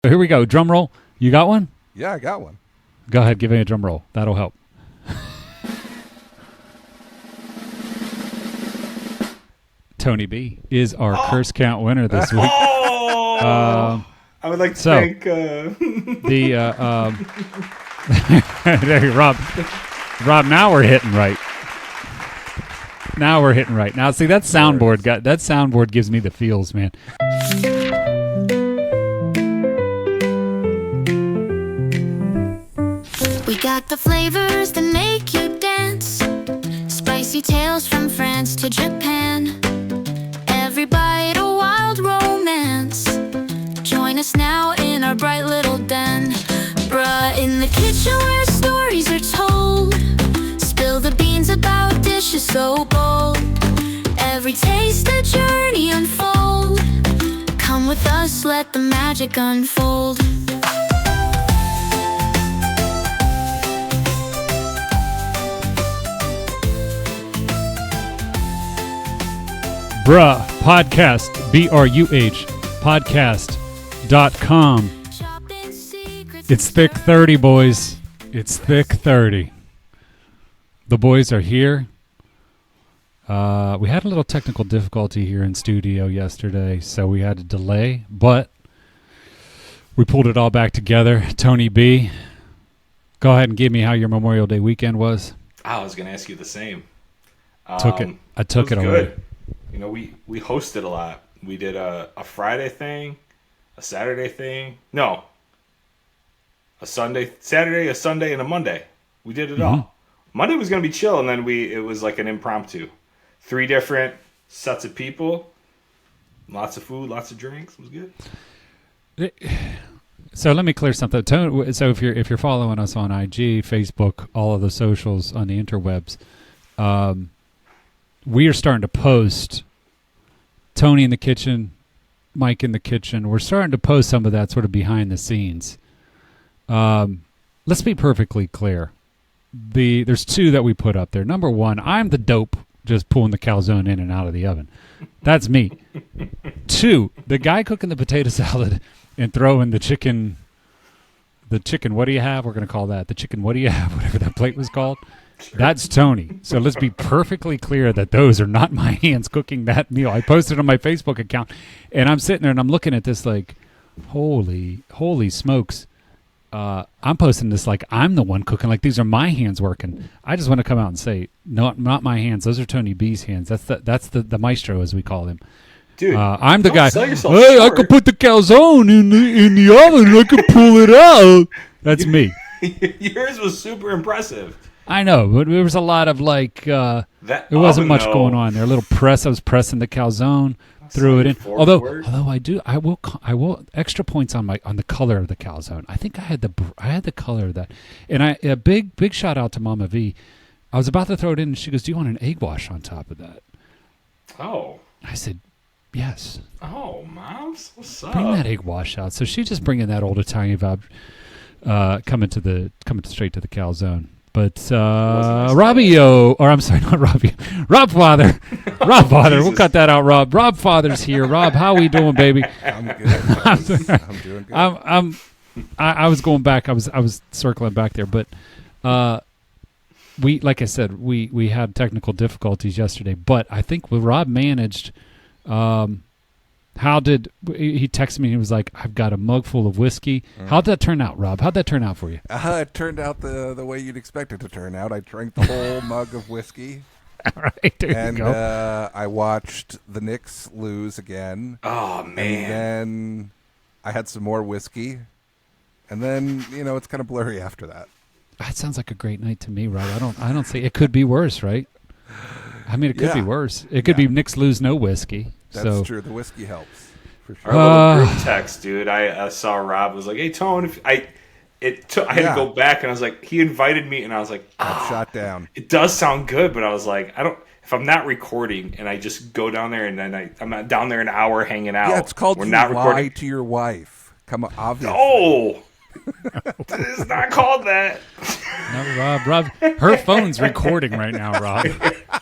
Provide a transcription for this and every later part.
Here we go. Drum roll. You got one? Yeah, I got one. Go ahead. Give me a drum roll. That'll help. Tony B is our curse count winner this week. I would like to thank there you Rob. Rob, now we're hitting right. Now see that soundboard gives me the feels, man. We got the flavors that make you dance. Spicy tales from France to Japan. Every bite a wild romance. Join us now in our bright little den. Bruh, in the kitchen where stories are told. Spill the beans about dishes so bold. Every taste a journey unfold. Come with us, let the magic unfold. Bruh Podcast, BRUH podcast.com. It's thick 30, boys. It's thick 30. The boys are here. We had a little technical difficulty here in studio yesterday, so we had to delay, but we pulled it all back together. Tony B, go ahead and give me how your Memorial Day weekend was. I was going to ask you the same. I took it away. You know, we hosted a lot. We did a Friday thing, a Saturday thing. No. A Saturday, a Sunday, and a Monday. We did it all. Monday was going to be chill, and then it was like an impromptu. 3 different sets of people, lots of food, lots of drinks. It was good. So let me clear something. So if you're following us on IG, Facebook, all of the socials on the interwebs, we are starting to post Tony in the kitchen, Mike in the kitchen. We're starting to post some of that sort of behind the scenes. Let's be perfectly clear. There's 2 that we put up there. Number 1, I'm the dope just pulling the calzone in and out of the oven. That's me. 2, the guy cooking the potato salad and throwing the chicken, what do you have? We're going to call that the chicken, what do you have? Whatever that plate was called. That's Tony. So let's be perfectly clear that those are not my hands cooking that meal. I posted on my Facebook account, and I'm sitting there and I'm looking at this like, holy smokes. I'm posting this like I'm the one cooking, like these are my hands working. I just want to come out and say, no, not my hands. Those are Tony B's hands. That's the maestro, as we call him. Dude, I'm the guy. Hey, I could put the calzone in the oven. I could pull it out. That's me. Yours was super impressive. I know, but there was a lot of like, there wasn't much going on there. A little press. I was pressing the calzone, threw it in. Although I will extra points on the color of the calzone. I think I had the color of that, and a big shout out to Mama V. I was about to throw it in, and she goes, "Do you want an egg wash on top of that?" Oh. I said, "Yes." Oh, Moms, what's up? Bring that egg wash out. So she's just bringing that old Italian vibe, coming straight to the calzone. But Robbie-o, or I'm sorry, not Robbie, Rob Father. Rob Father, we'll cut that out, Rob. Rob Father's here. Rob, how we doing, baby? I'm good. I'm doing good. I was going back. I was circling back there, but like I said, we had technical difficulties yesterday. But I think Rob managed. He texted me and he was like, I've got a mug full of whiskey. How'd that turn out, Rob? How'd that turn out for you? It turned out the way you'd expect it to turn out. I drank the whole mug of whiskey. All right, there you go. I watched the Knicks lose again. Oh, man. And then I had some more whiskey. And then, it's kind of blurry after that. That sounds like a great night to me, Rob. I don't see it could be worse, right? I mean, it could be worse. It could be Knicks lose no whiskey. That's true. The whiskey helps, for sure. Our little group text, dude. I saw Rob was like, "Hey, Tone." I had to go back, and I was like, he invited me, and I was like, I'm shot down. It does sound good, but I was like, if I'm not recording, and I just go down there, and then I'm not down there an hour hanging out. Yeah, it's called We're not lie to your wife. Come on, obviously. No, it's not called that. No, Rob, her phone's recording right now, Rob.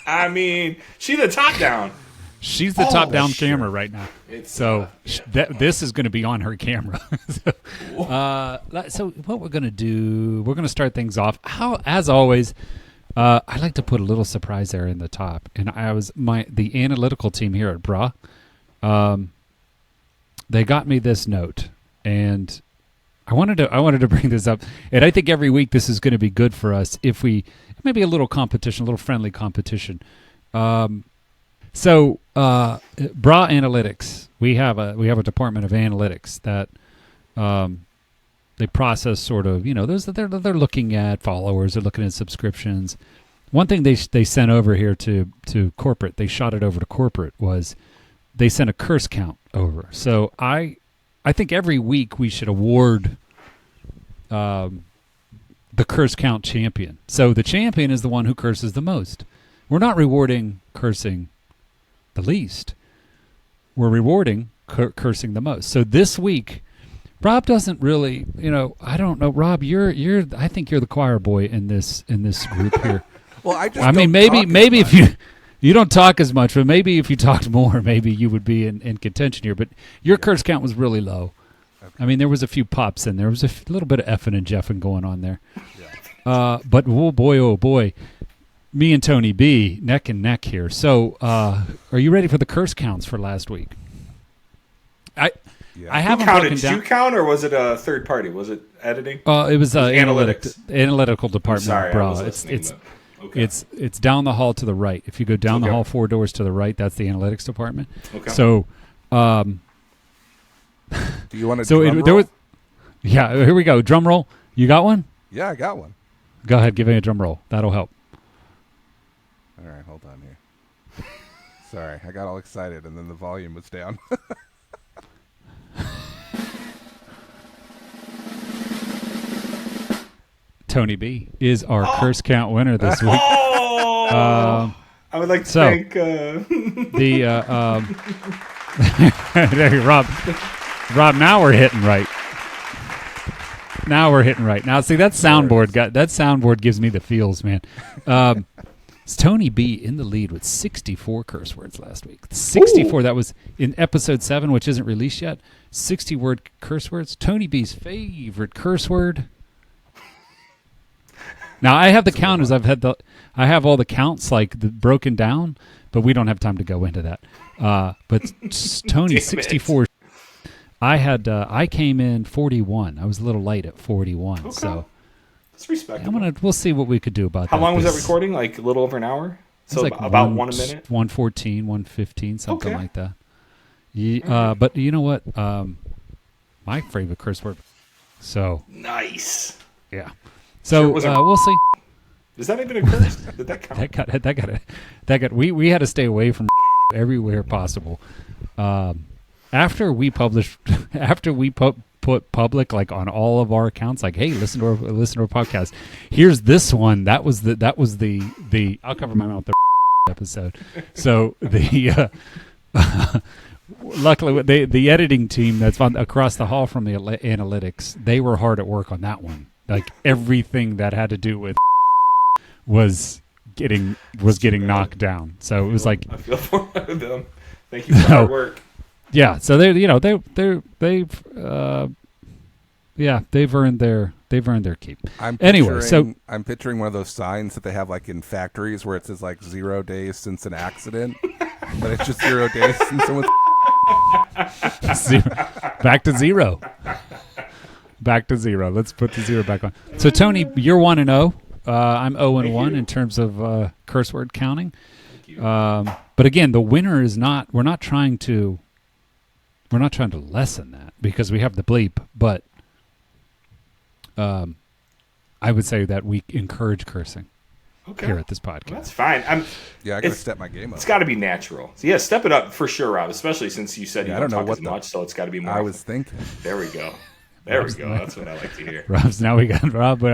I mean, she the top down. She's the Oh, top-down sure. camera right now. It's, So yeah. this is going to be on her camera. So what we're going to do, we're going to start things off. As always, I like to put a little surprise there in the top. And the analytical team here at Bra, they got me this note, and I wanted to bring this up. And I think every week this is going to be good for us if we maybe a little competition, a little friendly competition. So, Bra Analytics, we have a department of analytics that they process sort of, they're looking at followers, they're looking at subscriptions. One thing they sent over here to corporate, they shot it over to corporate, was they sent a curse count over. So I think every week we should award the curse count champion. So the champion is the one who curses the most. We're not rewarding cursing the least. We're rewarding cursing the most. So this week, Rob doesn't really, I don't know, Rob, I think you're the choir boy in this group here. Well, I mean, maybe if you don't talk as much, but maybe if you talked more, maybe you would be in contention here. But your curse count was really low. Okay. I mean, there was a few pops in there. There was a little bit of effing and jeffing going on there. Yeah. But oh boy. Me and Tony B, neck and neck here. So, are you ready for the curse counts for last week? I haven't broken down. Did you count, or was it a third party? Was it editing? It was analytics. Analytical department. Sorry, bro. I was listening, okay. It's down the hall to the right. If you go down the hall 4 doors to the right, that's the analytics department. Okay. So, do you want to? Drum roll? Yeah. Here we go. Drum roll. You got one? Yeah, I got one. Go ahead. Give me a drum roll. That'll help. All right, hold on here. Sorry, I got all excited and then the volume was down. Tony B is our curse count winner this week. I would like to thank Rob. Now we're hitting right. Now, see, that soundboard gives me the feels, man. It's Tony B in the lead with 64 curse words last week. 64. Ooh. That was in episode 7, which isn't released yet. 60-word curse words. Tony B's favorite curse word. Now I have the counters. I have all the counts broken down, but we don't have time to go into that. But Tony 64. I came in 41. I was a little light at 41. Okay. So that's respectable. We'll see what we could do about that. How long was that recording? Like a little over an hour? So like about 1 minute? 114, 115, something like that. Yeah, but you know what? My favorite curse word. So nice. Yeah. So we'll see. Is that even a curse? Did that count? That got. We had to stay away from everywhere possible. After we put public like on all of our accounts, like, hey, listen to our podcast. Here's this one. That was the I'll cover my mouth the episode. So the luckily the editing team that's across the hall from the analytics, they were hard at work on that one. Like everything that had to do with was getting knocked down. So it was like I feel for them. Thank you for hard work. Yeah, so they've earned their keep. I'm picturing one of those signs that they have like in factories where it says like 0 days since an accident, but it's just 0 days since someone's back to zero. Back to zero. Let's put the 0 back on. So Tony, you're 1-0. I'm 0-1 in terms of curse word counting. But again, the winner is not. We're not trying to lessen that because we have the bleep. But I would say that we encourage cursing here at this podcast. Well, that's fine. I got to step my game up. It's got to be natural. So yeah, step it up for sure, Rob. Especially since you said you don't talk as much, so it's got to be more. I was thinking. There we go. There we go. That's what I like to hear.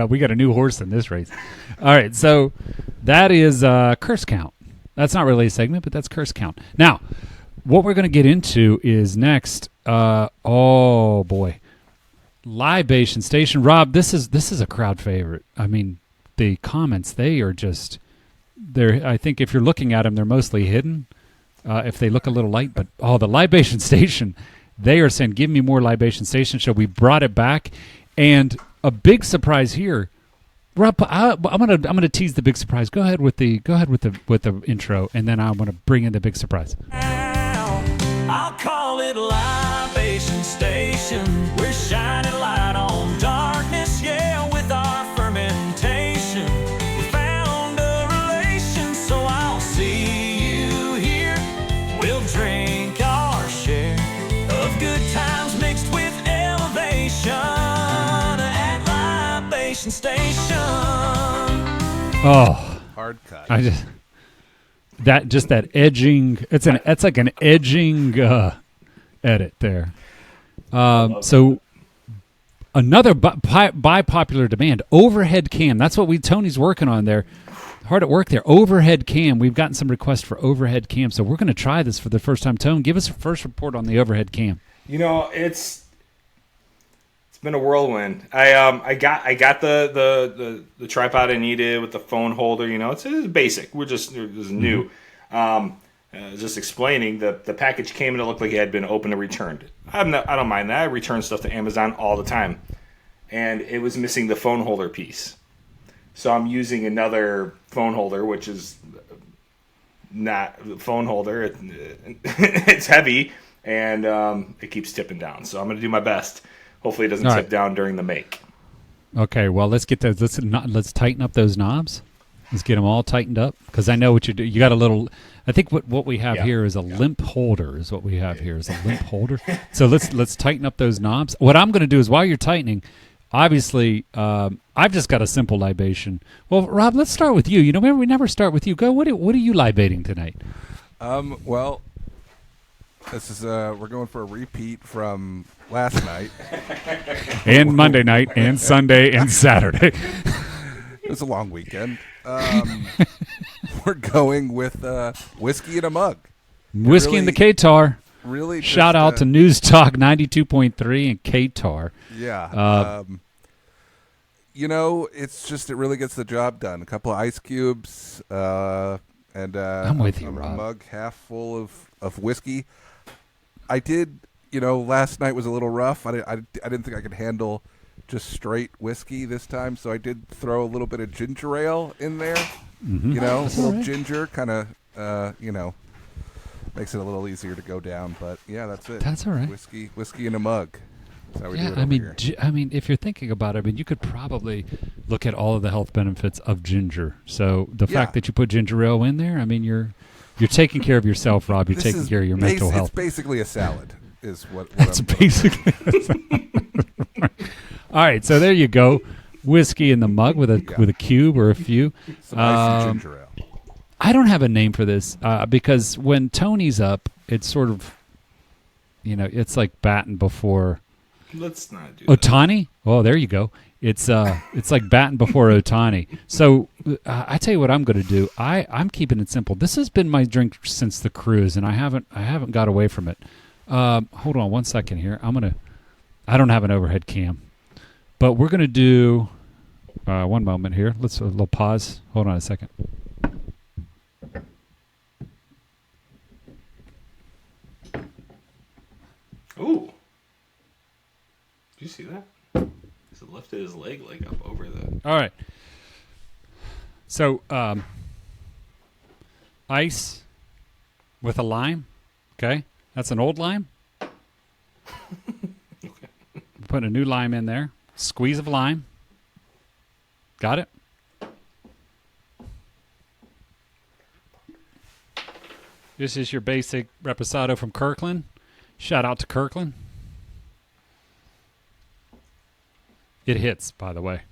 We got a new horse in this race. All right, so that is curse count. That's not really a segment, but that's curse count. Now, what we're going to get into is next. Oh boy, Libation Station. Rob, this is a crowd favorite. I mean, the comments, they are just there. I think if you're looking at them, they're mostly hidden, if they look a little light. But the Libation Station, they are saying, "Give me more Libation Station." So we brought it back, and a big surprise here. Rob, I'm gonna tease the big surprise. Go ahead with the intro, and then I'm gonna bring in the big surprise. I'll call it Libation Station. We're shining light on darkness, yeah, with our fermentation. We found a relation, so I'll see you here. We'll drink our share of good times mixed with elevation at Libation Station. Oh, Hard cut. that edging. It's like an edging edit there. So another by popular demand, overhead cam. That's what Tony's working on there. Hard at work there. Overhead cam. We've gotten some requests for overhead cam, so we're going to try this for the first time. Tone, give us a first report on the overhead cam. It's been a whirlwind. I got the tripod I needed with the phone holder. It's basic. It was new. Just explaining the package came and it looked like it had been opened and returned. I don't mind that. I return stuff to Amazon all the time, and it was missing the phone holder piece. So I'm using another phone holder, which is not the phone holder. It's heavy and it keeps tipping down. So I'm going to do my best. Hopefully it doesn't tip down during the make. Okay, well, let's get those. Let's tighten up those knobs. Let's get them all tightened up, because I know what you do. You got a little. I think what we have here is a limp holder. Is what we have here is a limp holder. So let's tighten up those knobs. What I'm going to do is, while you're tightening, obviously, I've just got a simple libation. Well, Rob, let's start with you. Remember, we never start with you. Go. What are you libating tonight? Well, this is we're going for a repeat from last night. And Monday night, and Sunday, and Saturday. It was a long weekend. We're going with whiskey in a mug. Whiskey in the K-Tar. Really, shout out to News Talk 92.3 and K-Tar. Yeah. It's just, it really gets the job done. A couple of ice cubes, and I'm with you, a Rob. mug half full of whiskey. I did, last night was a little rough. I didn't think I could handle just straight whiskey this time, so I did throw a little bit of ginger ale in there. Mm-hmm. A little ginger kind of, makes it a little easier to go down. But yeah, that's it. That's all right. Whiskey in a mug. That's how we do it I mean, if you're thinking about it, you could probably look at all of the health benefits of ginger. So the fact that you put ginger ale in there, you're taking care of yourself, Rob. You're taking care of your mental health. It's basically a salad, is what That's I'm basically. All right, so there you go, whiskey in the mug with a cube or a few. Some ice and ginger ale. I don't have a name for this because when Tony's up, it's sort of, it's like batting before. Let's not do Otani. Oh, there you go. It's like batting before Otani. So I tell you what I'm going to do. I'm keeping it simple. This has been my drink since the cruise, and I haven't got away from it. Hold on one second here. I don't have an overhead cam, but we're gonna do. One moment here. Let's a little pause. Hold on a second. Ooh. Did you see that? He lifted his leg up over the... All right. So, ice with a lime. Okay. That's an old lime. Okay. Put a new lime in there. Squeeze of lime. Got it? This is your basic reposado from Kirkland. Shout out to Kirkland. It hits, by the way.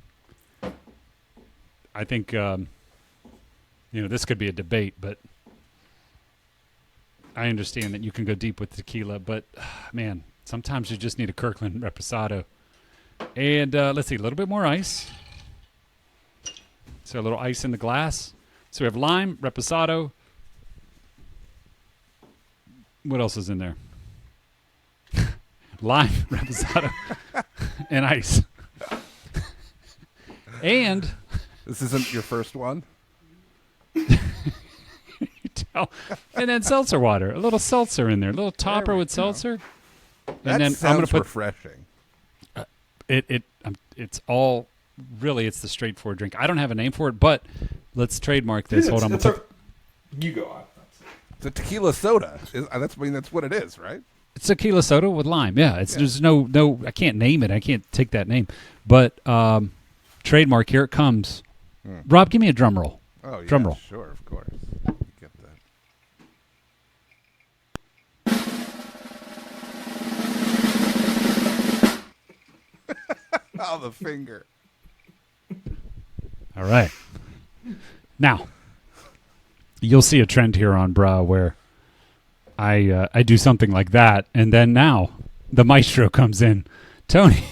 I think, this could be a debate, but I understand that you can go deep with tequila, but, man, sometimes you just need a Kirkland reposado. And let's see, a little bit more ice. So a little ice in the glass. So we have lime, reposado. What else is in there? Lime, reposado, and ice. And this isn't your first one. And then seltzer water, a little seltzer in there, a little topper with seltzer. That And then sounds I'm gonna put refreshing. it's all really it's the straightforward drink. I don't have a name for it, but let's trademark this. Hold on, you go on. It's a tequila soda. That's what it is, right? it's tequila soda with lime. Yeah, there's no I can't name it. I can't take that name, but trademark. Here it comes. Rob, give me a drum roll. Oh yeah, Drum roll. Sure, of course. Get that. Oh, the finger. All right. Now, you'll see a trend here on Bra where I do something like that, and then now the maestro comes in. Tony,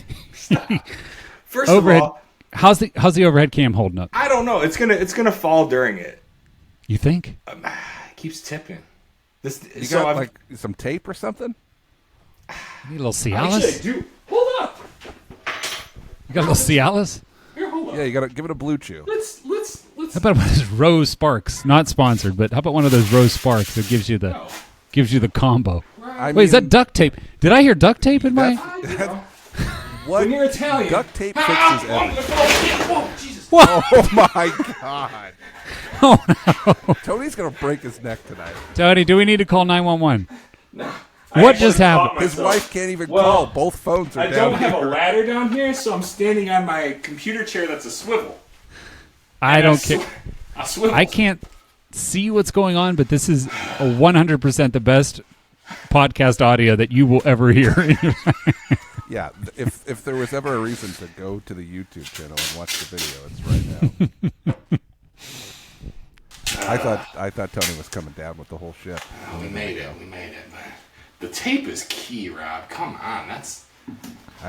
First overhead, of all, how's the overhead cam holding up? I don't know. It's gonna fall during it. You think? It keeps tipping. You got like some tape or something? You need a little Actually, I Cialis? do. Hold up. You got a little Cialis? Here, hold up. Yeah, you gotta give it a blue chew. Let's. How about one of those Rose Sparks? Not sponsored, but how about one of those Rose Sparks that gives you the combo? Wait, is that duct tape? Did I hear duct tape in my? What? When you're Italian, Duct tape fixes everything. Whoa, Jesus. Oh my god! Oh no, Tony's gonna break his neck tonight. Tony, do we need to call 911? No. What just happened? His wife can't even call. Both phones are I down don't have a here. ladder down here, so I'm standing on my computer chair that's a swivel. I don't care. A swivel. I can't see what's going on, but this is 100% the best podcast audio that you will ever hear. Yeah, if there was ever a reason to go to the YouTube channel and watch the video, it's right now. I thought Tony was coming down with the whole ship. We made it. The tape is key, Rob. Come on, that's.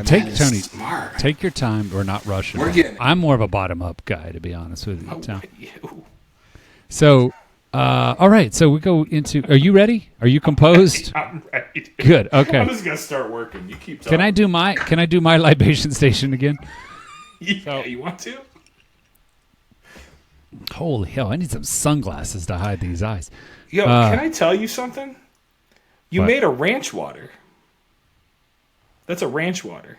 Tony, smart. take your time. We're not rushing. We're getting it. I'm more of a bottom-up guy, to be honest with you. Tom. You. So, all right. So we go into. Are you ready? Are you composed? I'm ready. Good. Okay. I'm just gonna start working. You keep talking. Can I do my libation station again? Yeah, you want to? Holy hell! I need some sunglasses to hide these eyes. Yo, can I tell you something? You What? made a ranch water. That's a ranch water.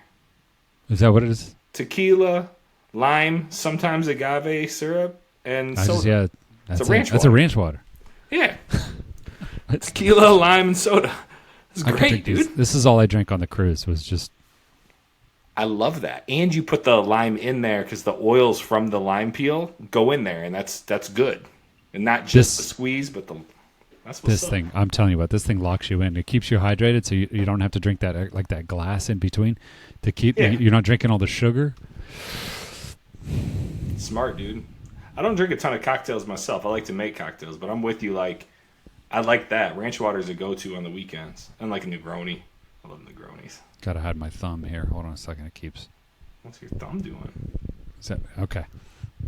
Is that what it is? Tequila, lime, sometimes agave syrup, and soda. That's a ranch That's a water. ranch water. Yeah. Tequila, lime, and soda. It's I could great, drink dude. these. This is all I drank on the cruise. Was just I love that. And you put the lime in there because the oils from the lime peel go in there, and that's good. And not just the squeeze, but that's what's this up. thing. I'm telling you what, this thing locks you in. It keeps you hydrated, so you don't have to drink that like that glass in between to keep. Yeah. You're not drinking all the sugar. Smart, dude. I don't drink a ton of cocktails myself. I like to make cocktails, but I'm with you. Like, I like that. Ranch water is a go-to on the weekends. And like a Negroni. I love Negronis. Gotta hide my thumb here. Hold on a second. It keeps. What's your thumb doing? Is that okay?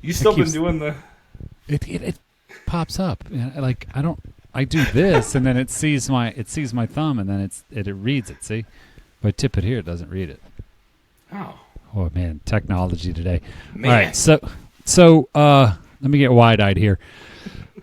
You still been keeps- doing the... It pops up. Like I do this, and then it sees my thumb, and then it reads it. See, if I tip it here, it doesn't read it. Oh man, technology today. Man. All right, so let me get wide-eyed here.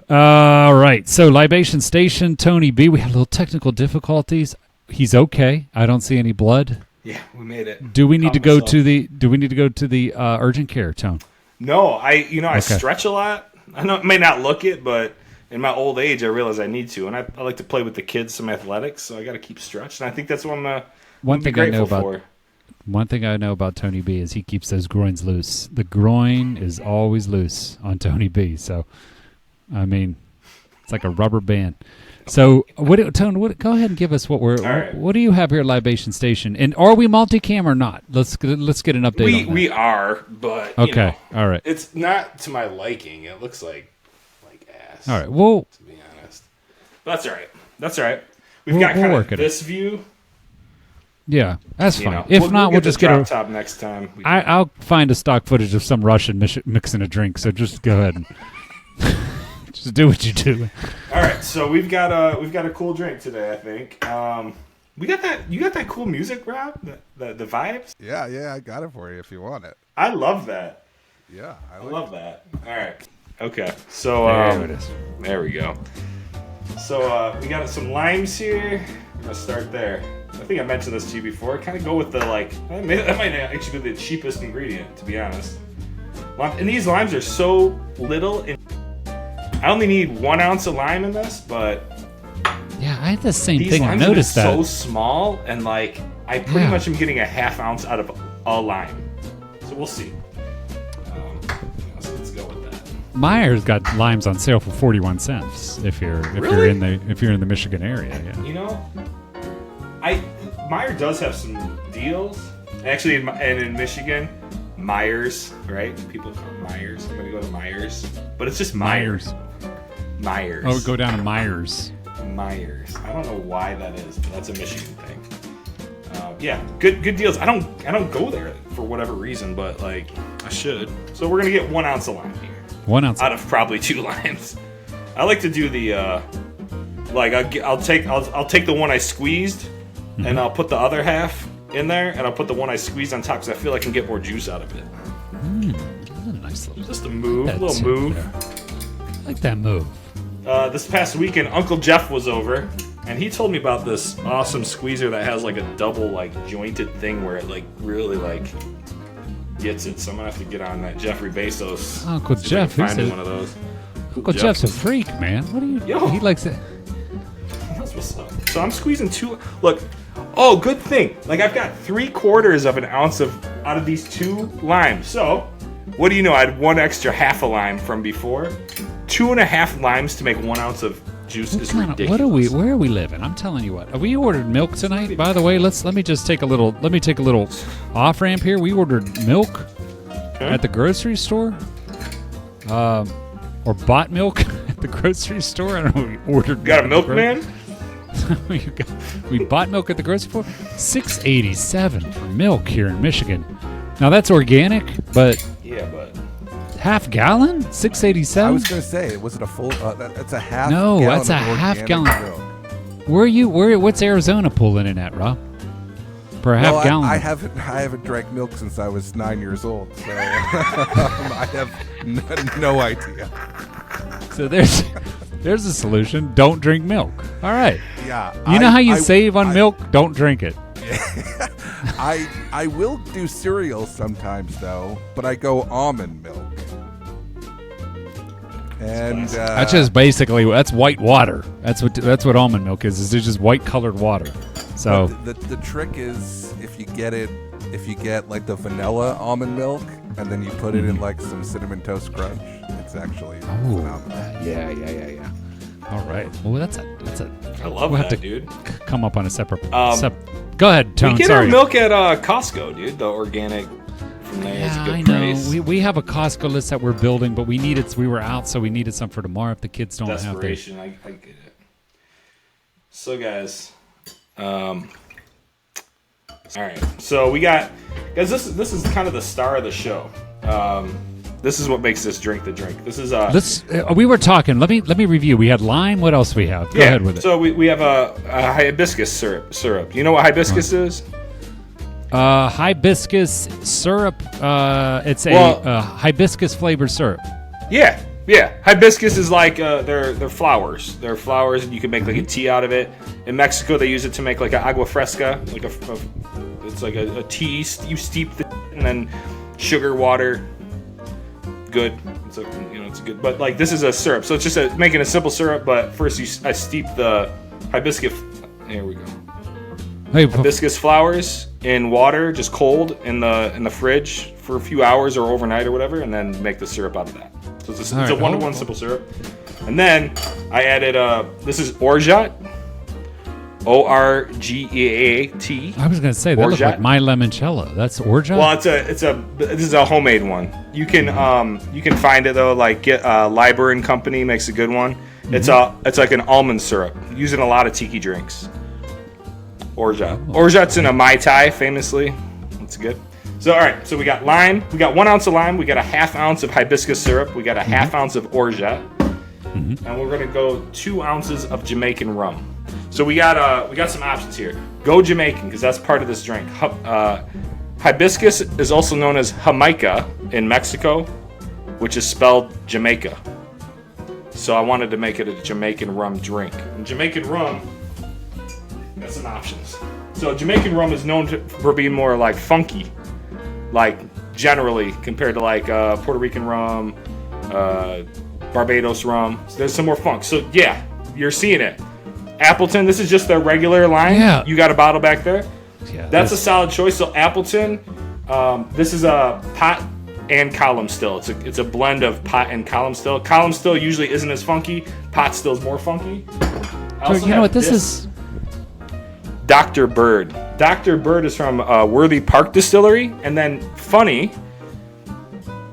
All right, so Libation Station, Tony B. We had a little technical difficulties. He's okay. I don't see any blood. Yeah, we made it. Do we need to Caught go myself. to the urgent care, Tone? No, I Okay. stretch a lot. I know it may not look it, but in my old age, I realize I need to. And I like to play with the kids, some athletics, so I got to keep stretched. And I think that's what I'm One be thing I know grateful about for. One thing I know about Tony B is he keeps those groins loose. The groin is always loose on Tony B. So, I mean, it's like a rubber band. So, Tony, go ahead and give us right. what do you have here at Libation Station? And are we multicam or not? Let's get an update on that. We are, but you Okay, know, all right. it's not to my liking. It looks like ass. All right, well, To be honest, but that's all right. That's all right. We've We'll got kind work of at it. this view. yeah, that's You fine. know, If not, we'll get just the get drop a... top next time. I'll find a stock footage of some Russian mixing a drink, so just go ahead and just do what you do. All right, so we've got a cool drink today. I think we got that. You got that cool music, Rob. The vibes. Yeah, I got it for you if you want it. I love that. Yeah, I love that. All right. Okay. So There it is. there we go. So we got some limes here. I'm gonna start there. I think I mentioned this to you before. Kind of go with the that might actually be the cheapest ingredient, to be honest. And these limes are so little. I only need 1 ounce of lime in this, but Yeah, I had the same these thing. I limes are noticed that. so small, and I pretty much am getting a half ounce out of a lime. So we'll see. So let's go with that. Meyer's got limes on sale for 41 cents if you're Really? in the Michigan area. Yeah. You know, Meyer does have some deals. Actually, in Michigan, Myers, right? People call it Myers. I'm gonna go to Myers, but it's just Myers. Myers. Oh, go down to Meyer's. Myers. I don't know why that is, but that's a Michigan thing. Yeah, good deals. I don't go there for whatever reason, but I should. So we're gonna get 1 ounce of lime here. 1 ounce. Out of probably 2 limes. I like to do the I'll take the one I squeezed, and I'll put the other half in there, and I'll put the one I squeezed on top because I feel I can get more juice out of it. That's a nice little. Just a move, that little tip move. there. I like that move. This past weekend, Uncle Jeff was over, and he told me about this awesome squeezer that has a double jointed thing where it really gets it. So I'm gonna have to get on that Jeffrey Bezos. Uncle see if I can Jeff, find who's him a- one of those. Uncle Jeff's a freak, man. What are you? Yo. He likes it. That's what's up. So I'm squeezing 2. Look, oh, good thing. I've got 3/4 of an ounce out of these 2 limes. So, what do you know? I had 1 extra half a lime from before. 2.5 limes to make 1 ounce of juice is ridiculous. Where are we living? I'm telling you what. We ordered milk tonight. By the way, let me take a little off ramp here. We ordered milk at the grocery store. Or bought milk at the grocery store. I don't know. We ordered. You got a milkman? We bought milk at the grocery store. $6.87 for milk here in Michigan. Now that's organic, but Yeah, but half gallon, $6.87. I was going to say, was it a full? That's a half. No, gallon that's a of half organic gallon. milk. What's Arizona pulling in at, Rob? For a half gallon. I haven't drank milk since I was 9 years old, so I have no idea. So there's a solution. Don't drink milk. All right. Yeah, You know how you save on milk? Don't drink it. I will do cereal sometimes though, but I go almond milk. And That's just basically that's white water. That's what almond milk is. It's just white colored water. So the trick is if you get the vanilla almond milk and then you put it in some cinnamon toast crunch, it's actually phenomenal. Yeah. All right. Well, that's a. I love We'll have that, to dude. come up on a separate. Go ahead, Tone. We get Sorry. our milk at Costco, dude. The organic from there is a Yeah, good I know. price. We have a Costco list that we're building, but we were out, so we needed some for tomorrow if the kids don't have their. Desperation, I get it. So, guys, all right. So we got, guys. This is kind of the star of the show. This is what makes this drink the drink. This is we were talking. Let me review. We had lime. What else we have? Go ahead with it. So we have a hibiscus syrup. You know what hibiscus is? Hibiscus syrup. It's a hibiscus flavored syrup. Yeah. Hibiscus is they're flowers. They're flowers, and you can make a tea out of it. In Mexico, they use it to make an agua fresca, it's like a tea. You steep the and then sugar, water. Good. It's good. But this is a syrup, so it's just making a simple syrup. But first, I steep the hibiscus. There we go. Hey, Hibiscus flowers in water, just cold in the fridge for a few hours or overnight or whatever, and then make the syrup out of that. So it's a one-to-one simple syrup. And then I added this is orgeat, Orgeat. I was gonna say that looks like my limoncello. That's orgeat. Well, this is a homemade one. You can find it though. Get Liber and Company makes a good one. It's like an almond syrup. Used in a lot of tiki drinks. Orgeat. Orgeat's in a Mai Tai, famously. That's good. So, all right. So we got lime. We got 1 ounce of lime. We got a half ounce of hibiscus syrup. We got a half ounce of orgeat. And we're gonna go 2 ounces of Jamaican rum. So we got some options here. Go Jamaican, because that's part of this drink. Hibiscus is also known as Jamaica in Mexico, which is spelled Jamaica. So I wanted to make it a Jamaican rum drink. And Jamaican rum, got some options. So Jamaican rum is known for being more like funky, like generally compared to like Puerto Rican rum, Barbados rum. So there's some more funk. So yeah, you're seeing it. Appleton, this is just their regular line. Yeah. You got a bottle back there. Yeah, That's a solid choice. So Appleton, this is a pot and column still. It's a blend of pot and column still. Column still usually isn't as funky. Pot still is more funky. So you know what this is? Dr. Bird. Dr. Bird is from Worthy Park Distillery, and then funny,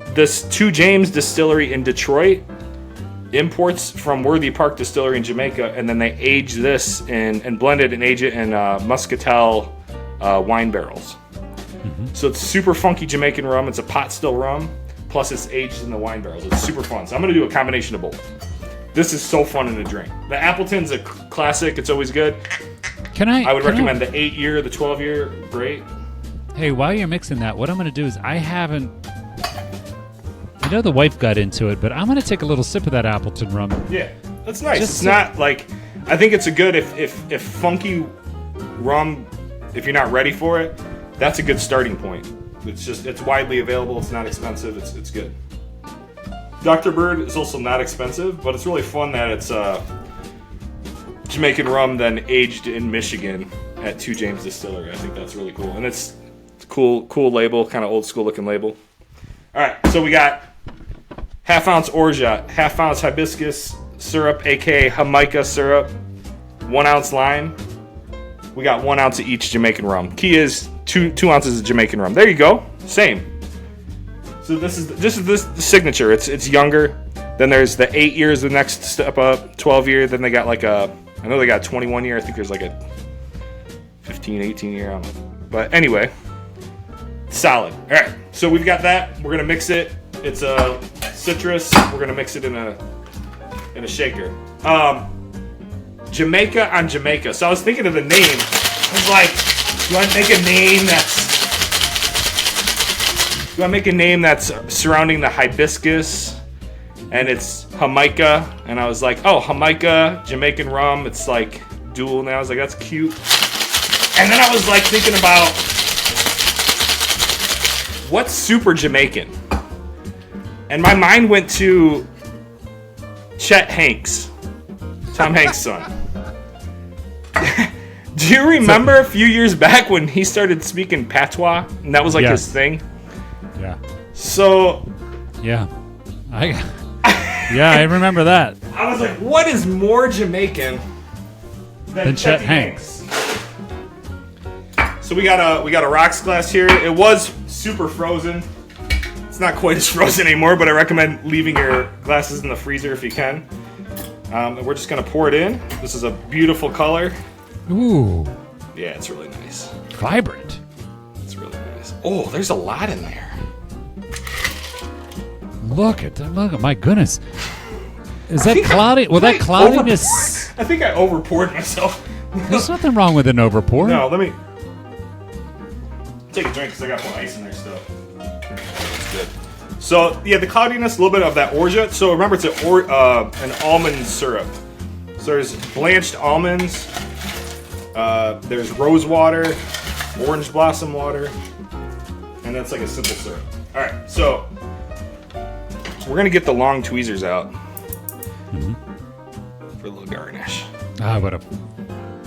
this 2 James Distillery in Detroit imports from Worthy Park Distillery in Jamaica, and then they age this and blend it and age it in Muscatel wine barrels. So it's super funky Jamaican rum. It's a pot still rum, plus it's aged in the wine barrels. It's super fun. So I'm gonna do a combination of both. This is so fun in a drink. The Appleton's a classic. It's always good. I would recommend the 8-year, the 12-year. Great. Hey, while you're mixing that, what I'm going to do is I know the wife got into it, but I'm going to take a little sip of that Appleton rum. Yeah, that's nice. Just It's not like, I think it's a good, if funky rum, if you're not ready for it, that's a good starting point. It's widely available. It's not expensive. It's good. Dr. Bird is also not expensive, but it's really fun that it's Jamaican rum then aged in Michigan at 2 James Distillery. I think that's really cool. And it's a cool label, kind of old school looking label. All right, so we got half-ounce orgeat, half-ounce hibiscus syrup, aka Jamaica syrup, 1 ounce lime. We got 1 ounce of each Jamaican rum. Key is 2 ounces of Jamaican rum. There you go. Same. So this is the signature. It's younger. Then there's the 8 years, the next step up, 12 year. Then they got like I know they got 21 year. I think there's like a 15, 18 year. I don't know. But anyway, solid. All right, so we've got that. We're gonna mix it. It's a citrus. We're gonna mix it in a shaker. Jamaica on Jamaica. So I was thinking of the name. I was like, do I make a name that's surrounding the hibiscus? And it's Jamaica, and I was like, oh, Jamaica, Jamaican rum, it's like dual, and I was like, that's cute. And then I was like thinking about what's super Jamaican? And my mind went to Chet Hanks, Tom Hanks' son. Do you remember a few years back when he started speaking patois, and that was like his thing? Yeah. So... Yeah. I remember that. I was like, what is more Jamaican than Chet Hanks? So we got a rocks glass here. It was super frozen. It's not quite as frozen anymore, but I recommend leaving your glasses in the freezer if you can. And we're just gonna pour it in. This is a beautiful color. Ooh. Yeah, it's really nice. Vibrant. It's really nice. Oh, there's a lot in there. Look at my goodness. Is that cloudy? Well, that cloudiness. I think I over poured myself. There's nothing wrong with an over pour. No, let me take a drink because I got more ice in there still. That's good. So yeah, the cloudiness, a little bit of that orgeat. So remember, it's an almond syrup. So there's blanched almonds. There's rose water, orange blossom water, and that's like a simple syrup. All right, so we're gonna get the long tweezers out for a little garnish. I would have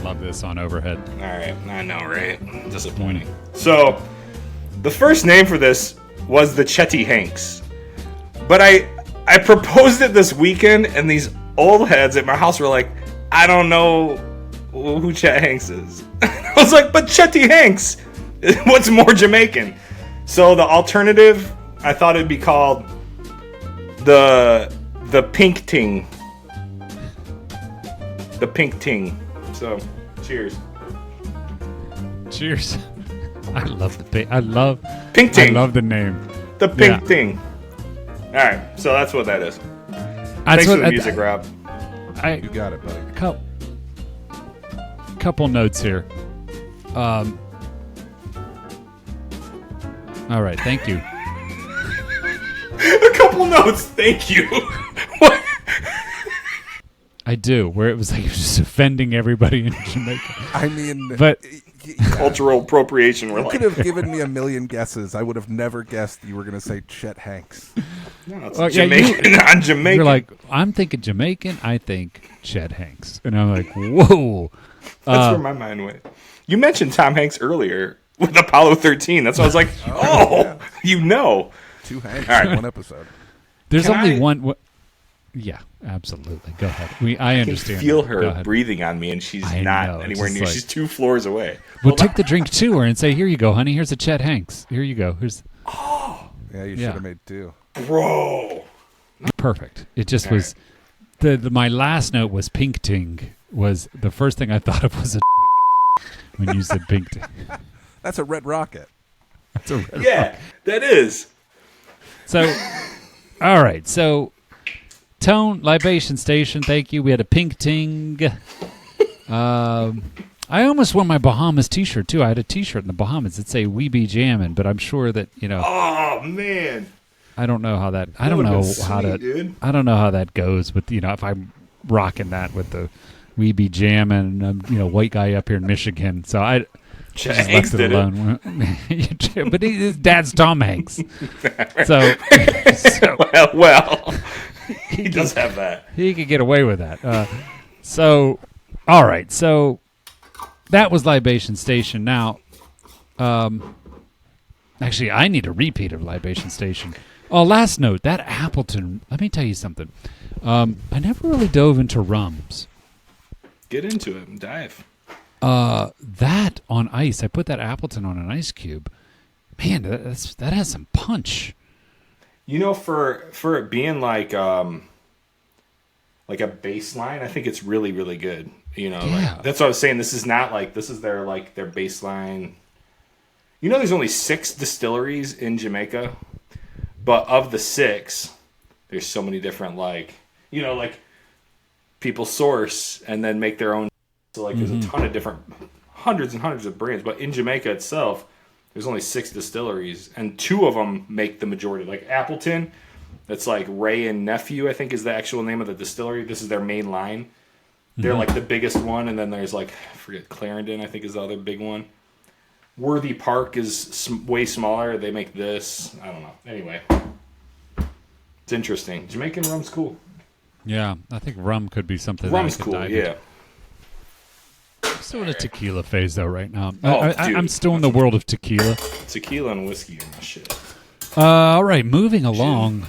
loved this on overhead. All right, I know, right? Disappointing. So the first name for this was the Chetty Hanks, but I proposed it this weekend, and these old heads at my house were like, I don't know who Chet Hanks is. I was like, but Chetty Hanks, what's more Jamaican? So the alternative, I thought it'd be called the Pink Ting. The Pink Ting. So, cheers. Cheers. I love Pink Ting. I love the name. The Pink Ting. All right, so that's what that is. Thanks for the music, Rob. You got it, buddy. Couple notes here. All right, thank you. A couple notes, thank you. What? I do, where it was like just offending everybody in Jamaica. I mean, But Cultural appropriation. We're you like, could have given me a million guesses. I would have never guessed you were going to say Chet Hanks. no, it's Well, yeah, Jamaican, not Jamaican. you're like, I'm thinking Jamaican. I think Chet Hanks, and I'm like, whoa. That's where my mind went. You mentioned Tom Hanks earlier with Apollo 13. That's why I was like, yeah. you know. 2 Hanks All right. in one episode. There's Can only I- one. Yeah, absolutely. Go ahead. I I can understand. feel that. Go her ahead. breathing on me, and she's I not know, it's anywhere just near. like- She's 2 floors away. We'll take the drink to her and say, "Here you go, honey. Here's a Chet Hanks. Here you go. Here's Yeah, you Yeah. should have made 2. Bro. perfect." It just All was. The my last note was Pink Ting. Was the first thing I thought of was a when you said Pink Ting. That's a red rocket. That's a red Yeah, that is. So, all right. So, Tone Libation Station. Thank you. We had a Pink Ting. I almost wore my Bahamas T-shirt too. I had a T-shirt in the Bahamas that say "We Be Jammin'," but I'm sure that Oh man. I don't know how that. I That don't would've know been how sweet, to. dude. I don't know how that goes with if I'm rocking that with the "We Be Jammin'," white guy up here in Michigan. So I Chet just Hanks left it did it. alone. But his dad's Tom Hanks. So Well, he does have that. he could get away with that. So, all right. So that was Libation Station. Now, actually, I need a repeat of Libation Station. Oh, last note. That Appleton. Let me tell you something. I never really dove into rums. Get into it and dive. That on ice. I put that Appleton on an ice cube. Man, that has some punch. You know, for it being like a baseline, I think it's really, really good. You know, Yeah. like, that's what I was saying. This is not like this is their baseline. You know, there's only 6 distilleries in Jamaica, but of the 6, there's so many different like people source and then make their own. So like there's a ton of different hundreds and hundreds of brands, but in Jamaica itself, there's only 6 distilleries, and 2 of them make the majority. Like Appleton, that's like Ray and Nephew, I think is the actual name of the distillery. This is their main line. They're like the biggest one, and then there's like, I forget, Clarendon, I think is the other big one. Worthy Park is way smaller. They make this. I don't know. Anyway, it's interesting. Jamaican rum's cool. Yeah, I think rum could be something. Rum's that I could cool, dive yeah. into. I'm still in a tequila phase though right now. Oh, I'm dude. still in the world of tequila. Tequila and whiskey are my shit. All right, moving along.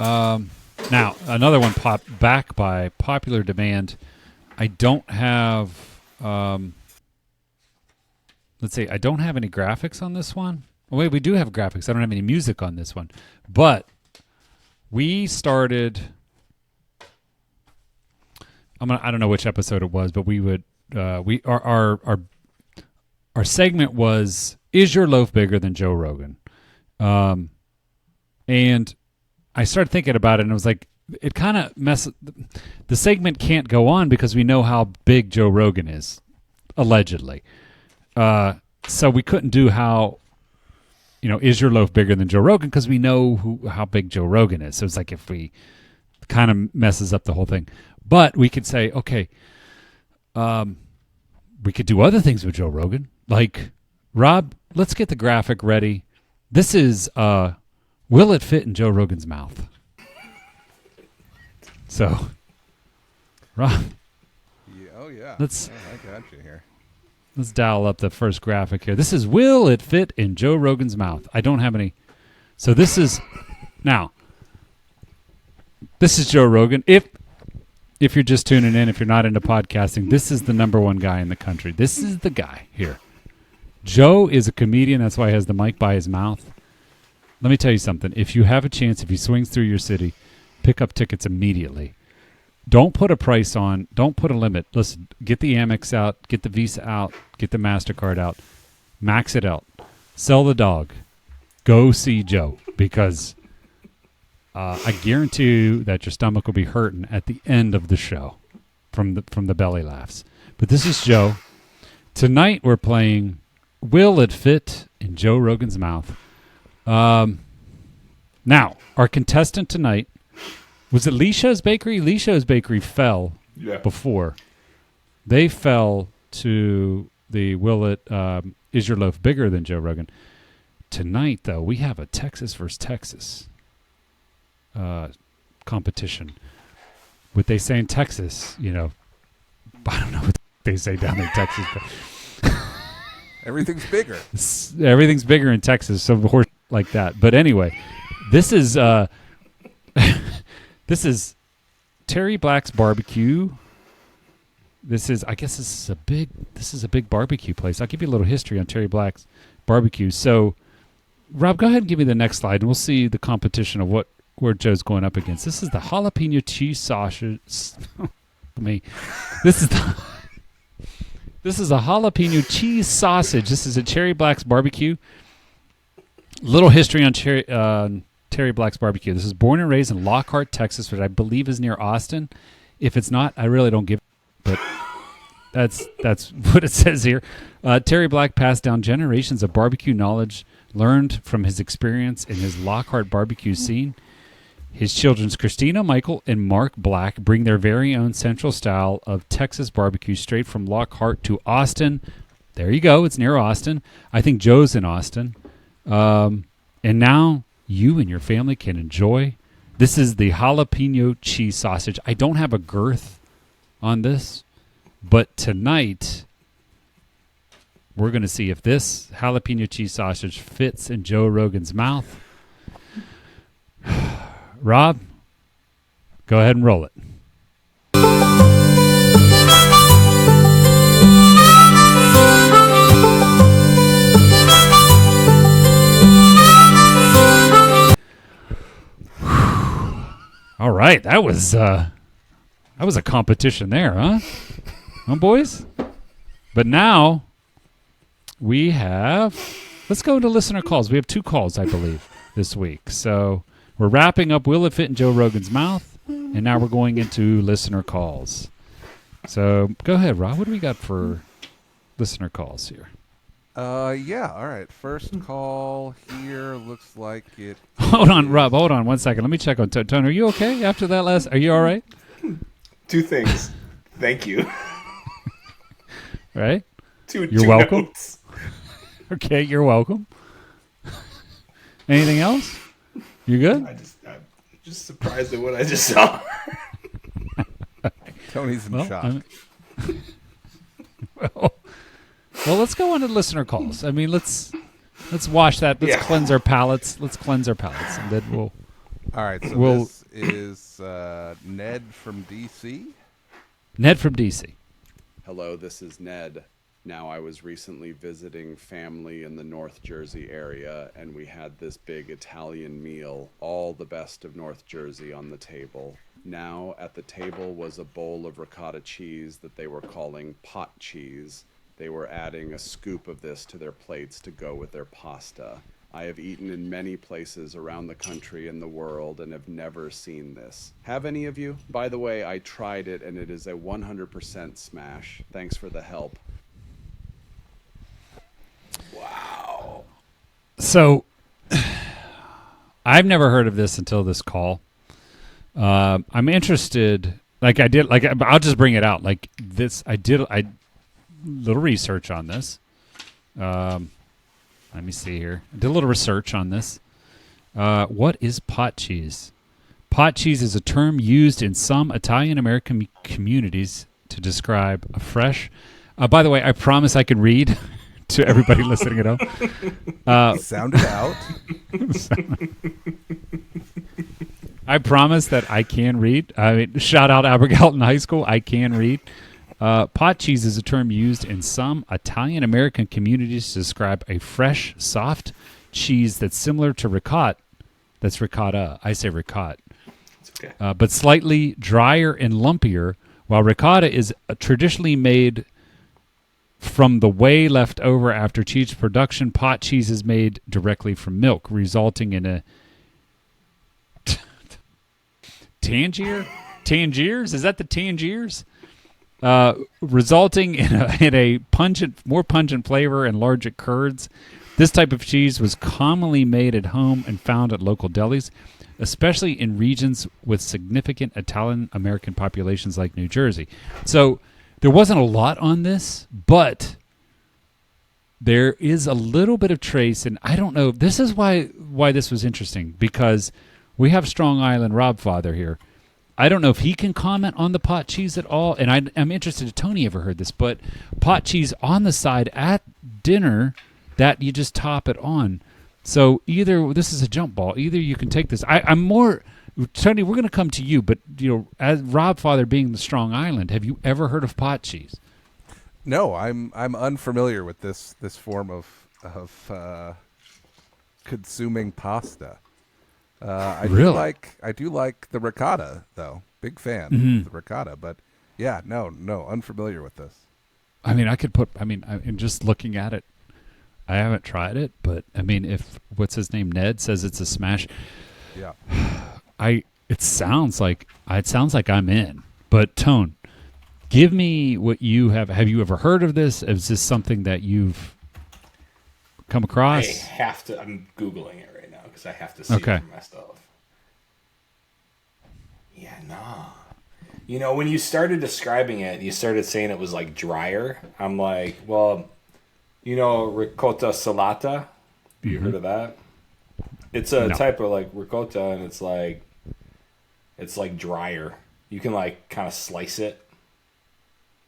Now another one popped back by popular demand. I don't have. Let's see. I don't have any graphics on this one. Oh, wait, we do have graphics. I don't have any music on this one, but we started. I don't know which episode it was, but we would. Our segment was, "Is your loaf bigger than Joe Rogan?" And I started thinking about it, and it was like, it kind of messes. The segment can't go on because we know how big Joe Rogan is, allegedly. So we couldn't do how, is your loaf bigger than Joe Rogan? Because we know how big Joe Rogan is. So it's like if we kind of messes up the whole thing. But we could say, okay, we could do other things with Joe Rogan. Like, Rob, let's get the graphic ready. This is, will it fit in Joe Rogan's mouth? So, Rob, Yeah, oh, yeah. Let's- I got you here. let's dial up the first graphic here. This is, will it fit in Joe Rogan's mouth? I don't have any. So this is, now, this is Joe Rogan. If you're just tuning in, if you're not into podcasting, this is the number one guy in the country. This is the guy here. Joe is a comedian. That's why he has the mic by his mouth. Let me tell you something. If you have a chance, if he swings through your city, pick up tickets immediately. Don't put a price on. Don't put a limit. Listen, get the Amex out. Get the Visa out. Get the MasterCard out. Max it out. Sell the dog. Go see Joe, because I guarantee you that your stomach will be hurting at the end of the show from the belly laughs. But this is Joe. Tonight we're playing Will It Fit in Joe Rogan's Mouth? Now, our contestant tonight was it Lisha's Bakery? Lisha's Bakery fell Yeah. before. They fell to the is your loaf bigger than Joe Rogan? Tonight, though, we have a Texas versus Texas competition. What they say in Texas, I don't know what they say down in Texas, but Everything's bigger. everything's bigger in Texas, so horse like that. But anyway, this is this is Terry Black's Barbecue. This is a big barbecue place. I'll give you a little history on Terry Black's Barbecue. So, Rob, go ahead and give me the next slide, and we'll see the competition of where Joe's going up against. This is the jalapeno cheese sausage. This is a jalapeno cheese sausage. This is a Terry Black's Barbecue. Little history on Terry Black's Barbecue. This is born and raised in Lockhart, Texas, which I believe is near Austin. If it's not, I really don't give. But that's what it says here. Terry Black passed down generations of barbecue knowledge learned from his experience in his Lockhart barbecue scene. His children, Christina, Michael, and Mark Black, bring their very own central style of Texas barbecue straight from Lockhart to Austin. There you go. It's near Austin. I think Joe's in Austin. And now you and your family can enjoy. This is the jalapeno cheese sausage. I don't have a girth on this, but tonight we're going to see if this jalapeno cheese sausage fits in Joe Rogan's mouth. Rob, go ahead and roll it. All right, that was a competition there, huh? Huh, boys? But now we have, let's go to listener calls. We have 2 calls, I believe, this week. So we're wrapping up Will It Fit in Joe Rogan's Mouth? And now we're going into listener calls. So go ahead, Rob. What do we got for listener calls here? Yeah, all right. First call here looks like it. Hold on, Rob. Hold on 1 second. Let me check on Tony. Are you okay after that last? Are you all right? 2 things. Thank you. Right? You're You're welcome. Notes. Okay, you're welcome. Anything else? You good? I'm just surprised at what I just saw. Tony's in shock. Well, let's go on to listener calls. I mean, let's wash that. Let's cleanse our palates. Let's cleanse our palates, and then we'll. All right. So this is Ned from DC. Ned from DC. Hello, this is Ned. Now, I was recently visiting family in the North Jersey area, and we had this big Italian meal, all the best of North Jersey, on the table. Now, at the table was a bowl of ricotta cheese that they were calling pot cheese. They were adding a scoop of this to their plates to go with their pasta. I have eaten in many places around the country and the world and have never seen this. Have any of you? By the way, I tried it, and it is a 100% smash. Thanks for the help. Wow. So, I've never heard of this until this call. I'm interested. I'll just bring it out. Like this, I did little research on this. Let me see here. I did a little research on this. What is pot cheese? Pot cheese is a term used in some Italian-American communities to describe a fresh... by the way, I promise I can read to everybody listening at home. Sound it out. I promise that I can read. I mean, shout out Abergalton High School. I can read. Pot cheese is a term used in some Italian-American communities to describe a fresh, soft cheese that's similar to ricotta. That's ricotta. I say ricotta. It's okay. But slightly drier and lumpier, while ricotta is traditionally made from the whey left over after cheese production. Pot cheese is made directly from milk, resulting in a Tangiers? Is that the Tangiers? Resulting in a more pungent flavor and larger curds. This type of cheese was commonly made at home and found at local delis, especially in regions with significant Italian-American populations like New Jersey. So there wasn't a lot on this, but there is a little bit of trace, and I don't know. This is why this was interesting, because we have Strong Island Rob Father here. I don't know if he can comment on the pot cheese at all, and I'm interested if Tony ever heard this, but pot cheese on the side at dinner that you just top it on. So either this is a jump ball. Either you can take this. I'm more Tony. We're going to come to you, but as Rob Father being the Strong Island, have you ever heard of pot cheese? No, I'm unfamiliar with this form of consuming pasta. I do like the ricotta though. Big fan of the ricotta, but yeah, no, unfamiliar with this. I mean, in just looking at it, I haven't tried it, but I mean, if what's his name, Ned, says it's a smash, yeah, it sounds like I'm in. But Tone, give me what you have. Have you ever heard of this? Is this something that you've come across? I have to. I'm Googling it right now because I have to see it for myself. Yeah, nah. When you started describing it, you started saying it was like drier. I'm like, well, ricotta salata. Have you heard of that? It's a type of like ricotta, and it's like drier. You can like kind of slice it.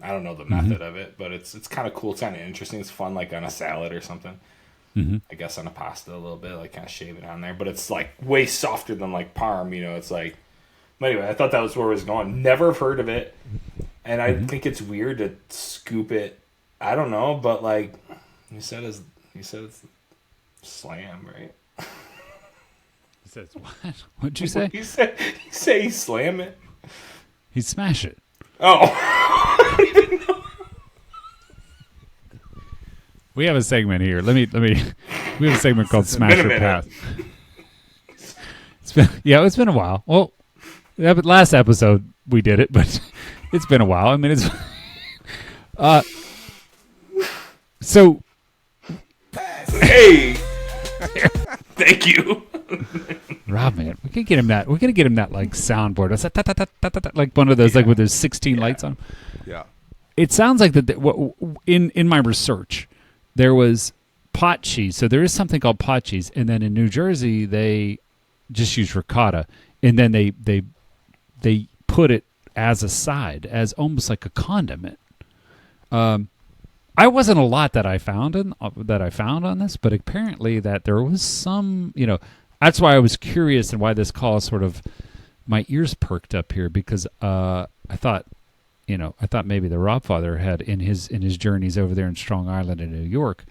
I don't know the method of it, but it's kind of cool. It's kind of interesting. It's fun, like on a salad or something. I guess on a pasta a little bit, like kind of shave it on there. But it's like way softer than like parm. It's like. But anyway, I thought that was where it was going. Never have heard of it, and I think it's weird to scoop it. I don't know, but like you said it's slam, right? He says what? What'd you say? You say he slam it. He smash it. Oh. We have a segment here. Let me. We have a segment called Smash or Pass. It's been a while. Well, but last episode we did it, but it's been a while. I mean, it's so. Hey, thank you, Rob. Man, we can get him that. We're gonna get him that like soundboard. It's like one of those like with those 16 lights on. Yeah. It sounds like that. In my research, there was pot cheese. So there is something called pot cheese, and then in New Jersey they just use ricotta, and then they put it as a side, as almost like a condiment. I wasn't a lot that I found on this, but apparently that there was some. That's why I was curious and why this call sort of my ears perked up here, because I thought maybe the Rob Father had in his journeys over there in Strong Island in New York,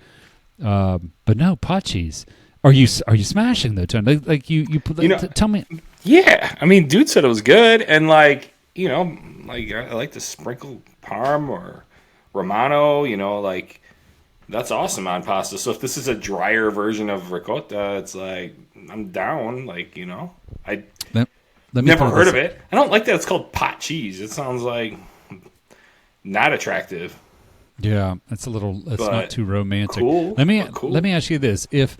but no, pot cheese. Are you smashing though, Tony? Like you tell me. Yeah, I mean, dude said it was good, and like I like to sprinkle parm or Romano. Like that's awesome on pasta. So if this is a drier version of ricotta, it's like I'm down. Like I never heard of it. I don't like that it's called pot cheese. It sounds like not attractive. Yeah, it's not too romantic. Cool. Let me ask you this: if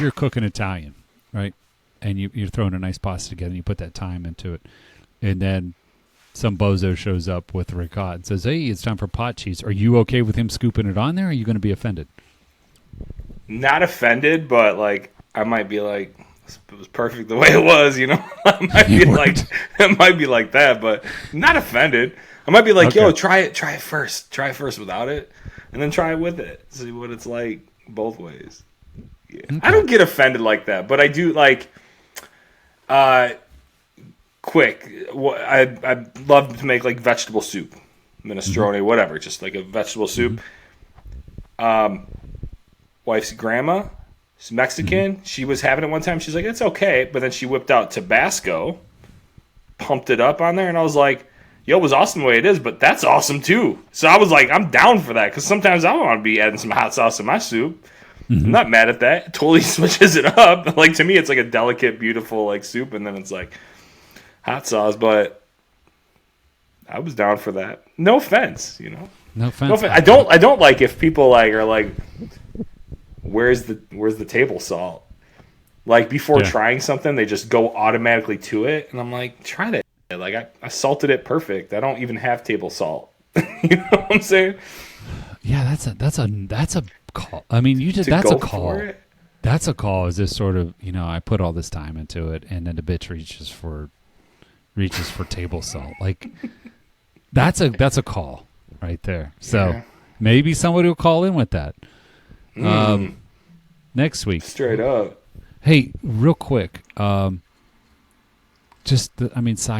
you're cooking Italian, right, and you're throwing a nice pasta together, and you put that thyme into it, and then some bozo shows up with ricotta and says, "Hey, it's time for pot cheese." Are you okay with him scooping it on there? Or are you going to be offended? Not offended, but like I might be like, it was perfect the way it was. It might be like that, but not offended. I might be like, okay. Yo, try it first without it, and then try it with it. See what it's like both ways. Yeah. Okay. I don't get offended like that, but I do like. Quick, I'd love to make like vegetable soup, minestrone, whatever, just like a vegetable soup. Wife's grandma, she's Mexican. She was having it one time. She's like, it's okay, but then she whipped out Tabasco, pumped it up on there, and I was like, yo, it was awesome the way it is, but that's awesome too. So I was like, I'm down for that, because sometimes I want to be adding some hot sauce in my soup. I'm not mad at that. It totally switches it up. Like to me, it's like a delicate, beautiful like soup, and then it's like hot sauce, but I was down for that. No offense, No offense. I don't like if people like are like, where's the table salt? Like before trying something, they just go automatically to it, and I'm like, try it. Like I salted it perfect. I don't even have table salt. You know what I'm saying? Yeah, that's a call. I mean, that's a call. That's a call. Is this sort of, I put all this time into it, and then the bitch reaches for table salt. Like that's a call right there. So maybe somebody will call in with that next week. Straight up. Hey, real quick. Side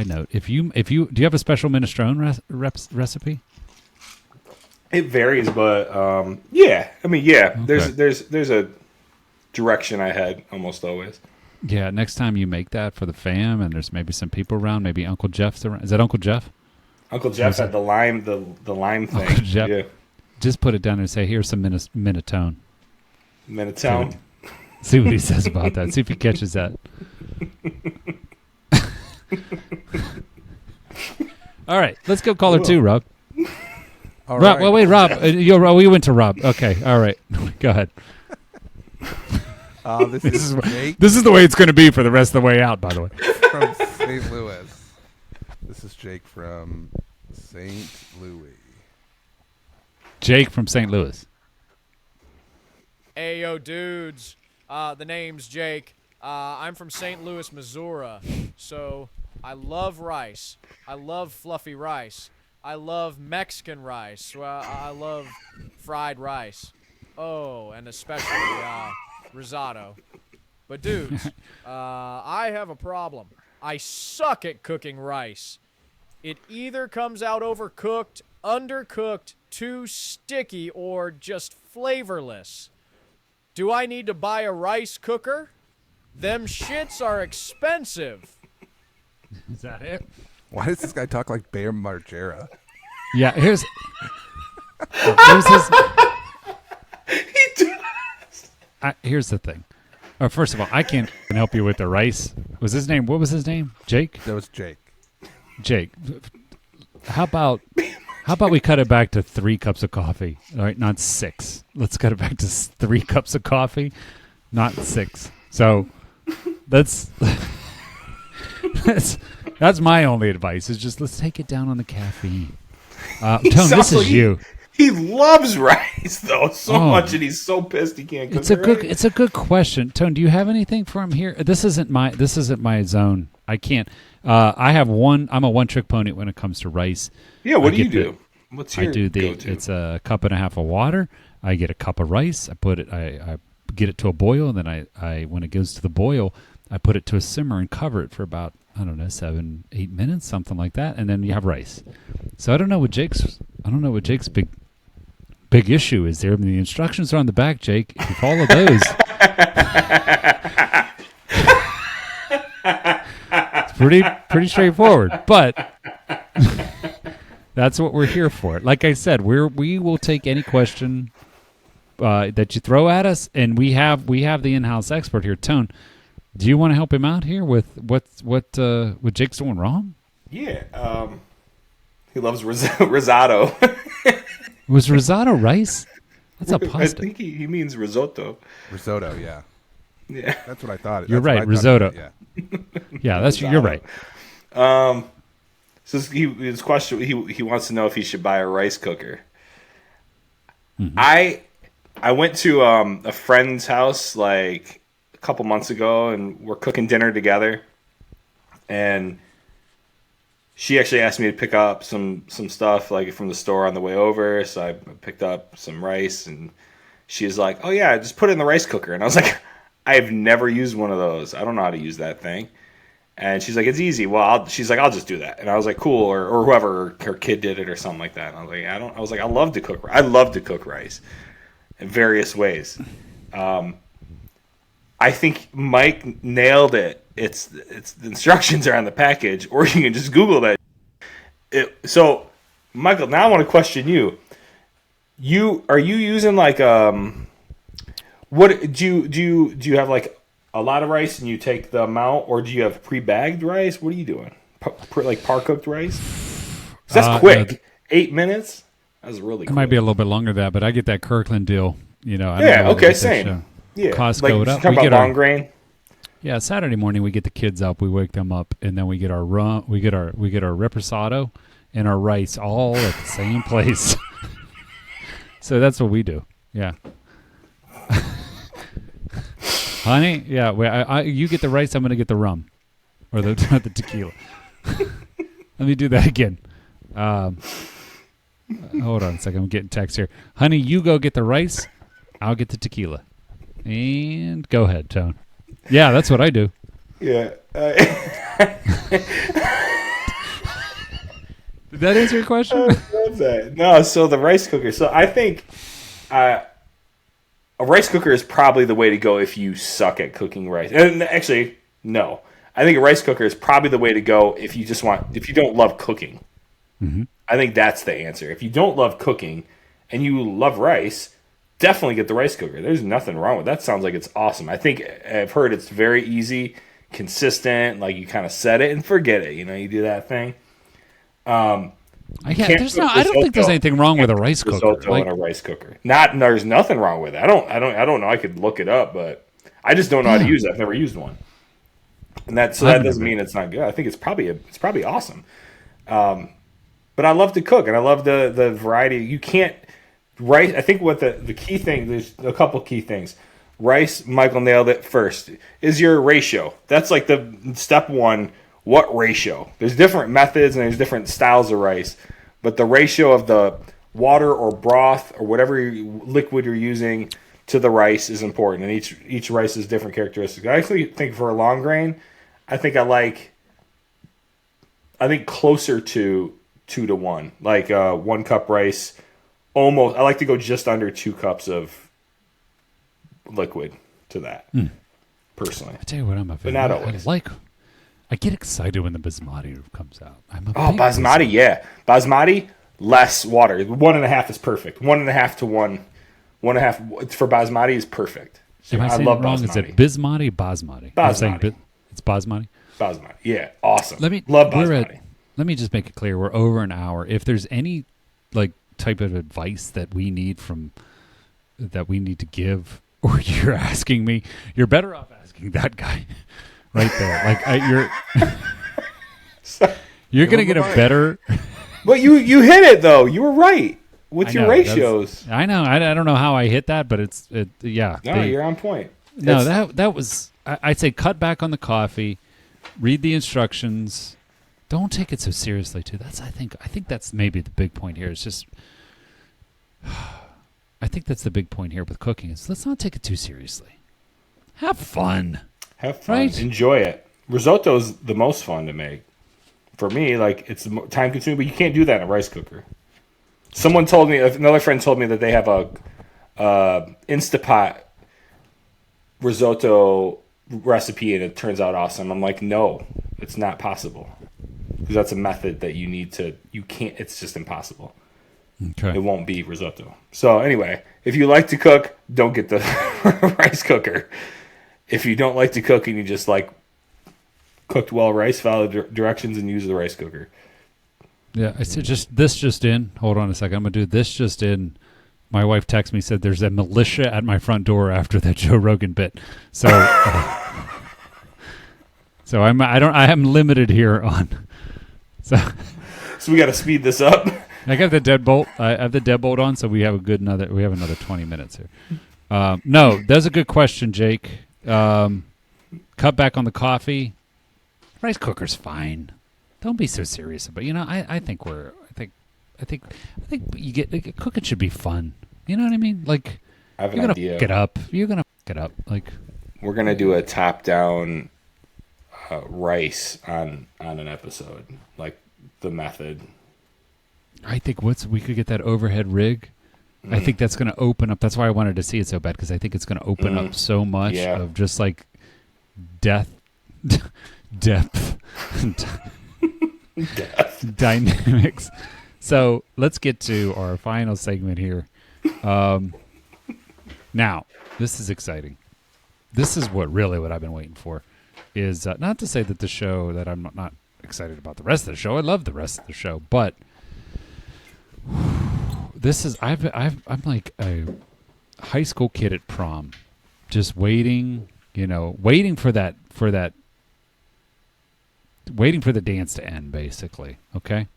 note. If you do you have a special minestrone recipe? It varies, but yeah. I mean, yeah. Okay. There's a direction I had almost always. Yeah. Next time you make that for the fam, and there's maybe some people around, maybe Uncle Jeff's around. Is that Uncle Jeff? Uncle Jeff had the lime thing. Uncle Jeff. Yeah. Just put it down there and say, "Here's some Minotone." Minotone. See what he says about that. See if he catches that. All right, let's go caller 2, Rob. All Rob, right. well, wait, Rob. We went to Rob. Okay, all right. Go ahead. This is Jake This is the way it's going to be for the rest of the way out, by the way. from St. Louis. This is Jake from St. Louis. Jake from St. Louis. Hey, yo, dudes. The name's Jake. I'm from St. Louis, Missouri. So I love rice. I love fluffy rice. I love Mexican rice. I love fried rice. Oh, and especially risotto. But, dudes, I have a problem. I suck at cooking rice. It either comes out overcooked, undercooked, too sticky, or just flavorless. Do I need to buy a rice cooker? Them shits are expensive. Is that it? Why does this guy talk like Bear Margera? Yeah, here's his. Here's the thing. First of all, I can't help you with the rice. What was his name? Jake? That was Jake. Jake. How about we cut it back to 3 cups of coffee? All right, not 6. Let's cut it back to 3 cups of coffee, not 6. So that's my only advice is just let's take it down on the caffeine. Tone, this is you. He loves rice though so much, and he's so pissed he can't cook it. It's a good question. Tone, do you have anything for him here? This isn't my zone. I can't. I'm a one-trick pony when it comes to rice. Yeah, what do you do? What's your go-to? It's a cup and a half of water. I get a cup of rice. I get it to a boil, and then I when it goes to the boil, I put it to a simmer and cover it for about 7-8 minutes, something like that, and then you have rice. So I don't know what Jake's big issue is there. I mean, the instructions are on the back, Jake. If you follow those, it's pretty straightforward. But that's what we're here for. Like I said, we will take any question that you throw at us, and we have the in-house expert here, Tone. Do you want to help him out here with what Jake's doing wrong? Yeah, he loves risotto. Was risotto rice? That's a pasta. I think he means risotto. Risotto, yeah. Yeah, That's what I thought. You're That's right, what I thought risotto. it meant, yeah. Yeah, you're right. So his question, he wants to know if he should buy a rice cooker. Mm-hmm. I went to a friend's house like a couple months ago, and we're cooking dinner together, and she actually asked me to pick up some stuff like from the store on the way over. So I picked up some rice, and she's like, "Oh yeah, just put it in the rice cooker." And I was like, "I've never used one of those. I don't know how to use that thing." And she's like, "It's easy." Well, I'll just do that. And I was like, "Cool," or whoever, her kid did it or something like that. And I was like, I love to cook. I love to cook rice in various ways. I think Mike nailed it. It's the instructions are on the package, or you can just Google that. So, Michael, now I want to question you. Are you using like what do you have like a lot of rice and you take the amount, or do you have pre-bagged rice? What are you doing? Like par cooked rice? 'Cause that's quick. 8 minutes. That was really It cool. might be a little bit longer than that, but I get that Kirkland deal. You know. I don't Yeah, know what okay, that same. show. Yeah. Costco like, it you up. talking We about get long our- grain? Yeah, Saturday morning we get the kids up, we wake them up, and then we get our we get our reposado and our rice all at the same place. So that's what we do. Yeah. Honey, yeah, you get the rice, I'm going to get the rum. Or the tequila. Let me do that again. Hold on a second, I'm getting text here. Honey, you go get the rice, I'll get the tequila. And go ahead, Tone. Yeah, that's what I do. Yeah. Did that answer your question? I love that. No, so the rice cooker. So I think a rice cooker is probably the way to go if you suck at cooking rice. And actually, no. I think a rice cooker is probably the way to go if you don't love cooking. Mm-hmm. I think that's the answer. If you don't love cooking and you love rice, definitely get the rice cooker. There's nothing wrong with that. Sounds like it's awesome. I think I've heard it's very easy, consistent. Like you kind of set it and forget it. You know, you do that thing. I I don't think there's anything wrong with a rice cooker. Risotto in a rice cooker. There's nothing wrong with it. I don't know. I could look it up, but I just don't know how to use it. I've never used one, and that doesn't mean it's not good. I think it's probably awesome. But I love to cook, and I love the variety. You can't rice. I think what the key thing. There's a couple key things. Rice, Michael nailed it first. Is your ratio? That's like the step one. What ratio? There's different methods and there's different styles of rice, but the ratio of the water or broth or whatever liquid you're using to the rice is important, and each rice has different characteristics. I actually think for a long grain, I think closer to 2 to 1, like 1 cup rice. Almost, I like to go just under 2 cups of liquid to that. Personally, I tell you what, I'm a fan. But not always. I get excited when the basmati comes out. Basmati, yeah. Basmati, less water. 1.5 is perfect. 1.5 to 1. 1.5 for basmati is perfect. Am I saying love it wrong? basmati. Is it bismati or basmati? I'm saying Basmati. it's basmati. Basmati, yeah, awesome. Love love basmati. Let me just make it clear. We're over an hour. If there's any type of advice that we need to give, or you're asking me, you're better off asking that guy. Right there, you're gonna get a better. But you hit it though. You were right with your know, ratios. I know. I don't know how I hit that, but yeah. No, you're on point. No, that was. I'd say cut back on the coffee, read the instructions. Don't take it so seriously too. I think that's maybe the big point here. It's just. I think that's the big point here with cooking is let's not take it too seriously. Have fun. Have fun. Right? Enjoy it. Risotto's the most fun to make. For me, it's time consuming, but you can't do that in a rice cooker. Another friend told me that they have a Instapot risotto recipe and it turns out awesome. I'm like, no, it's not possible. Because that's a method that it's just impossible. Okay. It won't be risotto. So anyway, if you like to cook, don't get the rice cooker. If you don't like to cook and you just like cooked well rice, follow the directions and use the rice cooker. Yeah, I said this just in. Hold on a second. I'm going to do this just in. My wife texted me, said there's a militia at my front door after that Joe Rogan bit. So so I am limited here on. So we got to speed this up. I got the deadbolt. I have the deadbolt on, so we have another 20 minutes here. No, that's a good question, Jake. Cut back on the coffee. Rice cooker's fine. Don't be so serious about it. I think you get cooking should be fun. You know what I mean? Like I have an you're gonna idea. get up. You're gonna get up. Like We're gonna do a top-down rice on an episode, like the method. I think we could get that overhead rig. I think that's going to open up. That's why I wanted to see it so bad because I think it's going to open up so much of just like depth, dynamics. So let's get to our final segment here. Now, this is exciting. This is what I've been waiting for. Is not to say that the show that I'm not excited about the rest of the show. I love the rest of the show, but this is I'm like a high school kid at prom, just waiting, waiting for the dance to end, basically. Okay,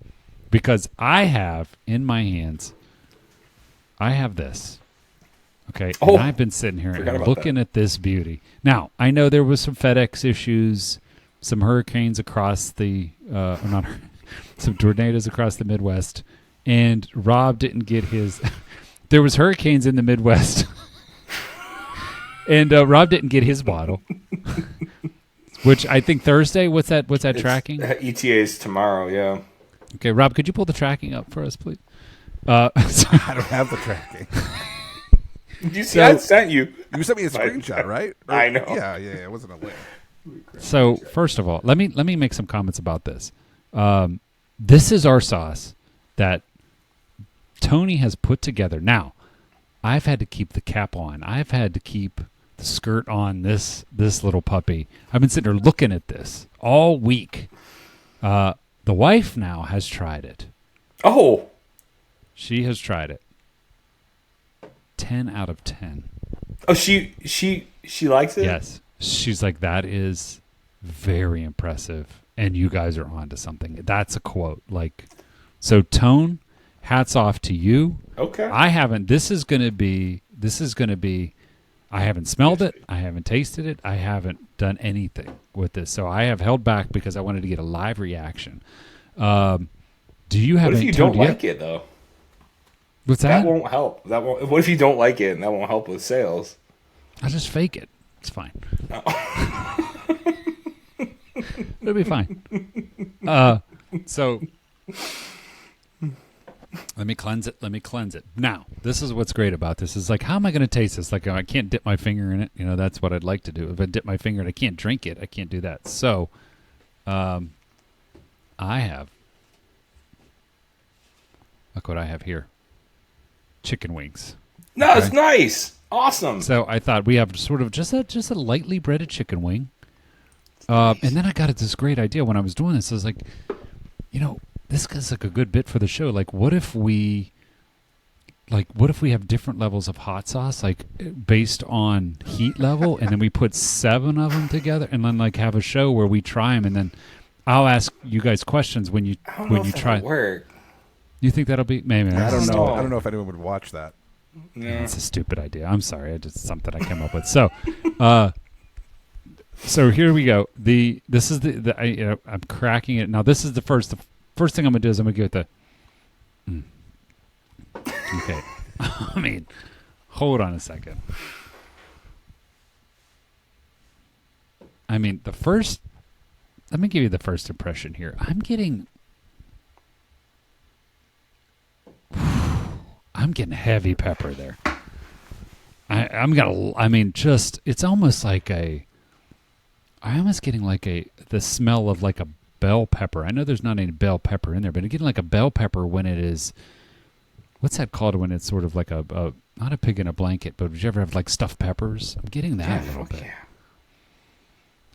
because I have in my hands, I have this. Okay, Oh, and I've been sitting here forgot and about looking at this beauty. Now I know there was some FedEx issues, some hurricanes across the some tornadoes across the Midwest, and Rob didn't get his. There was hurricanes in the Midwest, and Rob didn't get his bottle. Which I think Thursday. What's that tracking? ETA is tomorrow. Yeah. Okay, Rob, could you pull the tracking up for us, please? I don't have the tracking. You see, I sent you. You sent me a screenshot, right? I know. Yeah, it wasn't a link. So first of all, let me make some comments about this. This is our sauce that Tony has put together. Now, I've had to keep the cap on. I've had to keep the skirt on this little puppy. I've been sitting there looking at this all week. The wife now has tried it. Oh, She has tried it. 10 out of 10. oh, she likes it. Yes. She's like, that is very impressive. And you guys are onto something. That's a quote. Like, so Tone, hats off to you. Okay. I haven't, this is going to be, I haven't smelled it. I haven't tasted it. I haven't done anything with this. So I have held back because I wanted to get a live reaction. Do you have What if any you don't Tone, like it though? What's That that? won't help. That won't. What if you don't like it and that won't help with sales? I'll just fake it. It's fine. It'll be fine. So let me cleanse it. Now, this is what's great about this. Is like, how am I going to taste this? Like, I can't dip my finger in it. That's what I'd like to do. If I dip my finger and I can't drink it, I can't do that. So, I have. Look what I have here. Chicken wings. No, it's nice. Awesome. So I thought we have sort of just a lightly breaded chicken wing. And then I got this great idea when I was doing this. I was like, this is like a good bit for the show. Like, what if we have different levels of hot sauce, like based on heat level, and then we put 7 of them together, and then like have a show where we try them, and then I'll ask you guys questions when you try. Work. You think that'll be maybe? I don't know. know. I don't know if anyone would watch that. Yeah. It's a stupid idea. I'm sorry. It's something I came up with. So, so here we go. This is I'm cracking it now. This is the first thing I'm gonna do is I'm gonna give it the. Okay, I mean, hold on a second. I mean, let me give you the first impression here. I'm getting heavy pepper there. It's almost like I'm almost getting like the smell of like a bell pepper. I know there's not any bell pepper in there, but I'm getting like a bell pepper when it is, what's that called when it's sort of like a not a pig in a blanket, but did you ever have like stuffed peppers? I'm getting that a little bit. Yeah.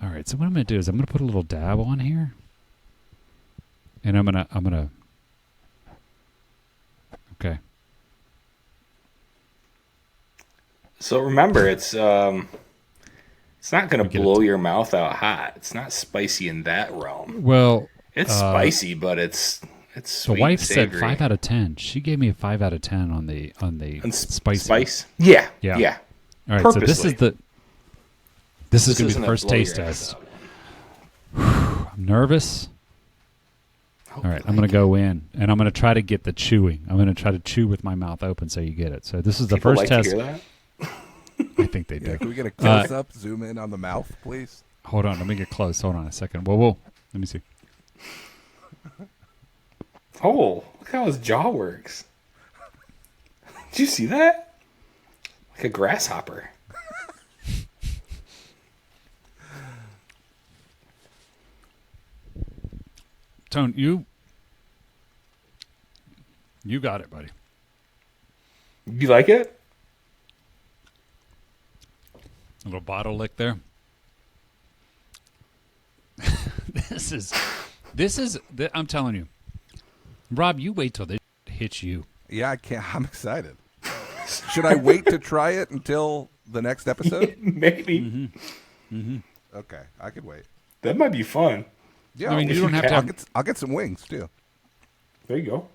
All right, so what I'm going to do is I'm going to put a little dab on here. And I'm going to okay. So remember, it's not going to Get blow your mouth out hot. It's not spicy in that realm. Well, It's spicy, but it's the sweet. wife and said savory. 5 out of 10. She gave me a 5 out of 10 on the And spicy. spice. Yeah. Yeah. Yeah. All right, so this is Purposely. this is going to be isn't the a first blow your taste ass test. out. I'm nervous. All right, I'm going to go in and I'm going to try to get the chewing. I'm going to try to chew with my mouth open so you get it. So this is the People first like test. to hear that? I think they do. Yeah, can we get a close up, zoom in on the mouth, please? Hold on, let me get close. Hold on a second. Whoa. Let me see. Oh, look how his jaw works. Did you see that? Like a grasshopper. Tone, you got it, buddy. You like it? A little bottle lick there. I'm telling you, Rob, you wait till they hit you. Yeah, I can't. I'm excited. Should I wait to try it until the next episode? Maybe. Okay, I could wait. That might be fun. Yeah, I mean, if you don't have to can, have- I'll get some wings too. There you go.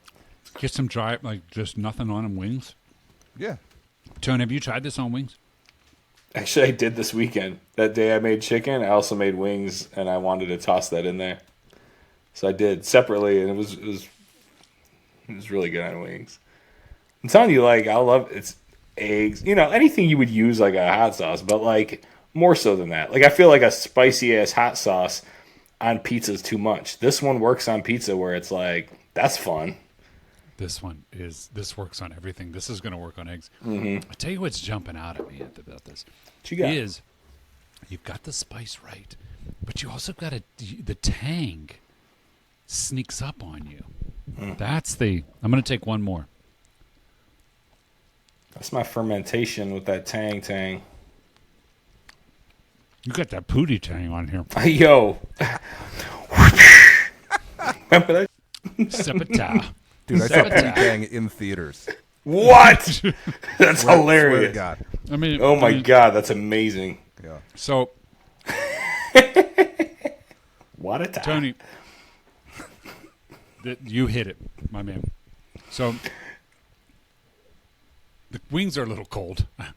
Get some dry, like just nothing on them wings. Yeah. Tone, have you tried this on wings? Actually, I did this weekend. That day I made chicken. I also made wings, and I wanted to toss that in there. So I did separately, and it was really good on wings. I'm telling you, like, I love it's eggs. You know, anything you would use like a hot sauce, but like more so than that. Like I feel like a spicy ass hot sauce on pizza is too much. This one works on pizza where it's like that's fun. This works on everything. This is going to work on eggs. I tell you what's jumping out at me about this What you got? is you've got the spice right, but you also got the tang sneaks up on you. I'm going to take one more. That's my fermentation with that tang. You got that pootie tang on here. Yo. Remember that? Sepata. Dude, I saw Pink Ting in theaters. What? That's Swear to hilarious. God. I mean, Oh my god, that's amazing. Yeah. So, What a time. Tony, you hit it, my man. So, the wings are a little cold. I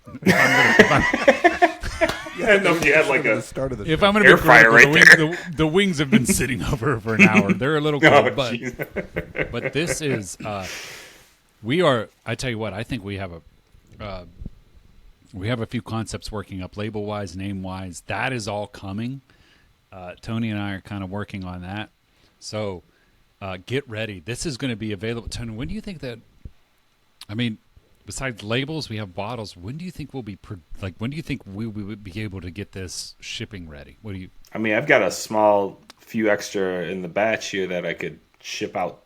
didn't know if you had like The a start of the If show. I'm going to Air be fryer critical, right the wings have been sitting over for an hour. They're a little cold, Oh, jeez. but this is I tell you what, I think we have a few concepts working up label wise, name wise. That is all coming. Tony and I are kind of working on that. So get ready. This is going to be available. Tony, when do you think that, I mean, besides labels, we have bottles. When do you think we'll be when do you think we would be able to get this shipping ready? What do you? I mean, I've got a small few extra in the batch here that I could ship out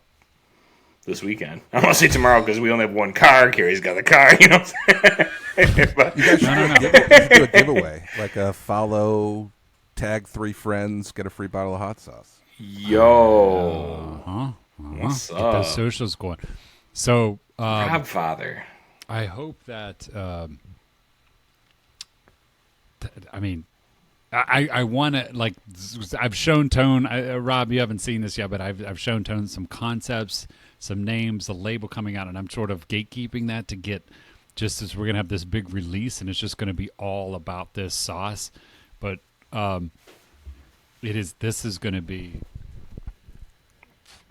this weekend. I don't want to say tomorrow because we only have one car. Carrie's got the car, you know what I'm saying? But- You guys should do a giveaway, like a follow, tag 3 friends, get a free bottle of hot sauce. Yo. What's Get those up? socials going. So Godfather. I hope that. I mean, I want to like. I've shown Tone. Rob, you haven't seen this yet, but I've shown Tone some concepts, some names, the label coming out, and I'm sort of gatekeeping that to get. Just as we're gonna have this big release, and it's just gonna be all about this sauce, but This is gonna be.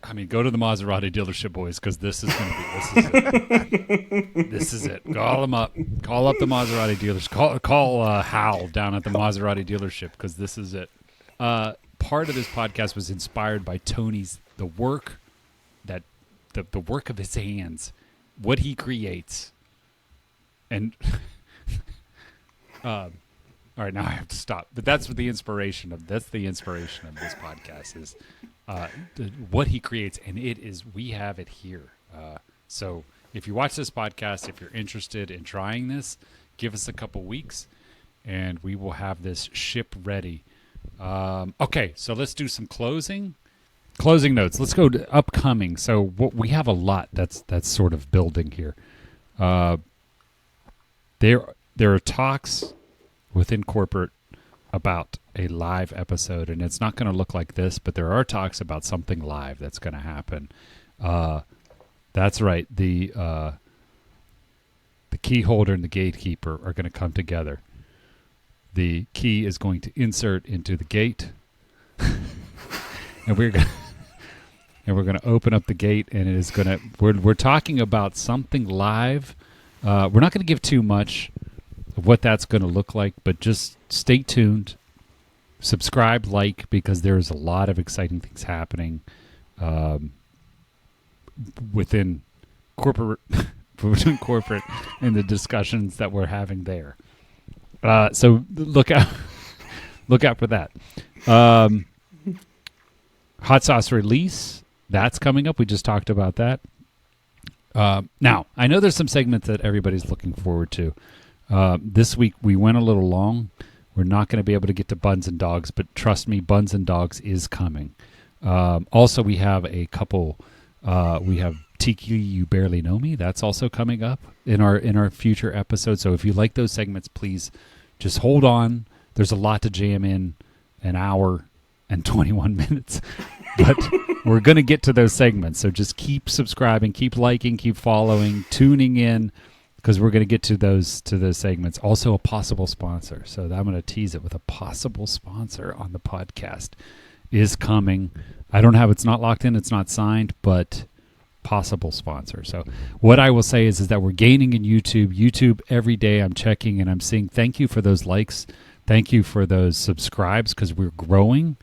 I mean, go to the Maserati dealership, boys, because this is going to be. This is it. Call them up. Call up the Maserati dealers. Call Hal down at the Maserati dealership because this is it. Part of this podcast was inspired by Tony's the work the work of his hands, what he creates, and. All right, now I have to stop. But that's what the inspiration of this podcast is. What he creates, and we have it here. So if you watch this podcast, if you're interested in trying this, give us a couple weeks, and we will have this ship ready. Okay, so let's do some closing notes. Let's go to upcoming. So we have a lot that's sort of building here. There are talks within corporate about a live episode, and it's not going to look like this, but there are talks about something live that's going to happen. That's right. The key holder and the gatekeeper are going to come together. The key is going to insert into the gate, and we're going to open up the gate, and it is going to. We're talking about something live. We're not going to give too much of what that's going to look like, but just stay tuned. Subscribe, because there's a lot of exciting things happening within corporate and the discussions that we're having there. So look out for that. Hot sauce release, that's coming up. We just talked about that. Now, I know there's some segments that everybody's looking forward to. This week we went a little long. We're not going to be able to get to Buns and Dogs, but trust me, Buns and Dogs is coming. Also, we have a couple. We have Tiki, You Barely Know Me. That's also coming up in our future episodes. So if you like those segments, please just hold on. There's a lot to jam in an hour and 21 minutes. But we're going to get to those segments. So just keep subscribing, keep liking, keep following, tuning in, because we're going to get to those segments. Also a possible sponsor. So I'm going to tease it with a possible sponsor on the podcast is coming. I don't have, it's not locked in, it's not signed, but possible sponsor. So what I will say is that we're gaining in YouTube. YouTube every day I'm checking and I'm seeing, thank you for those likes. Thank you for those subscribes, because we're growing.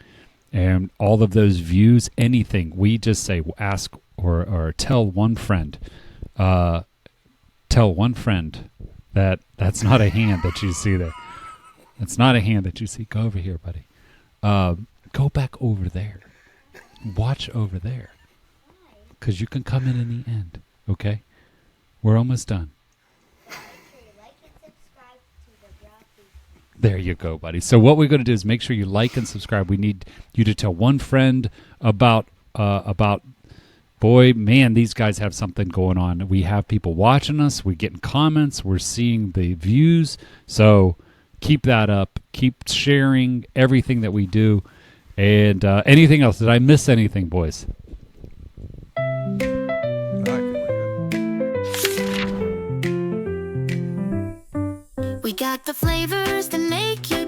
And all of those views, anything, we just say, ask or tell one friend. Tell one friend that that's not a hand that you see there. It's not a hand that you see. Go over here, buddy. Go back over there. Watch over there. Because you can come in the end, okay? We're almost done. There you go, buddy. So what we're going to do is make sure you like and subscribe. We need you to tell one friend about boy, man, these guys have something going on. We have people watching us. We're getting comments. We're seeing the views. So keep that up. Keep sharing everything that we do. And anything else? Did I miss anything, boys? We got the flavors that make you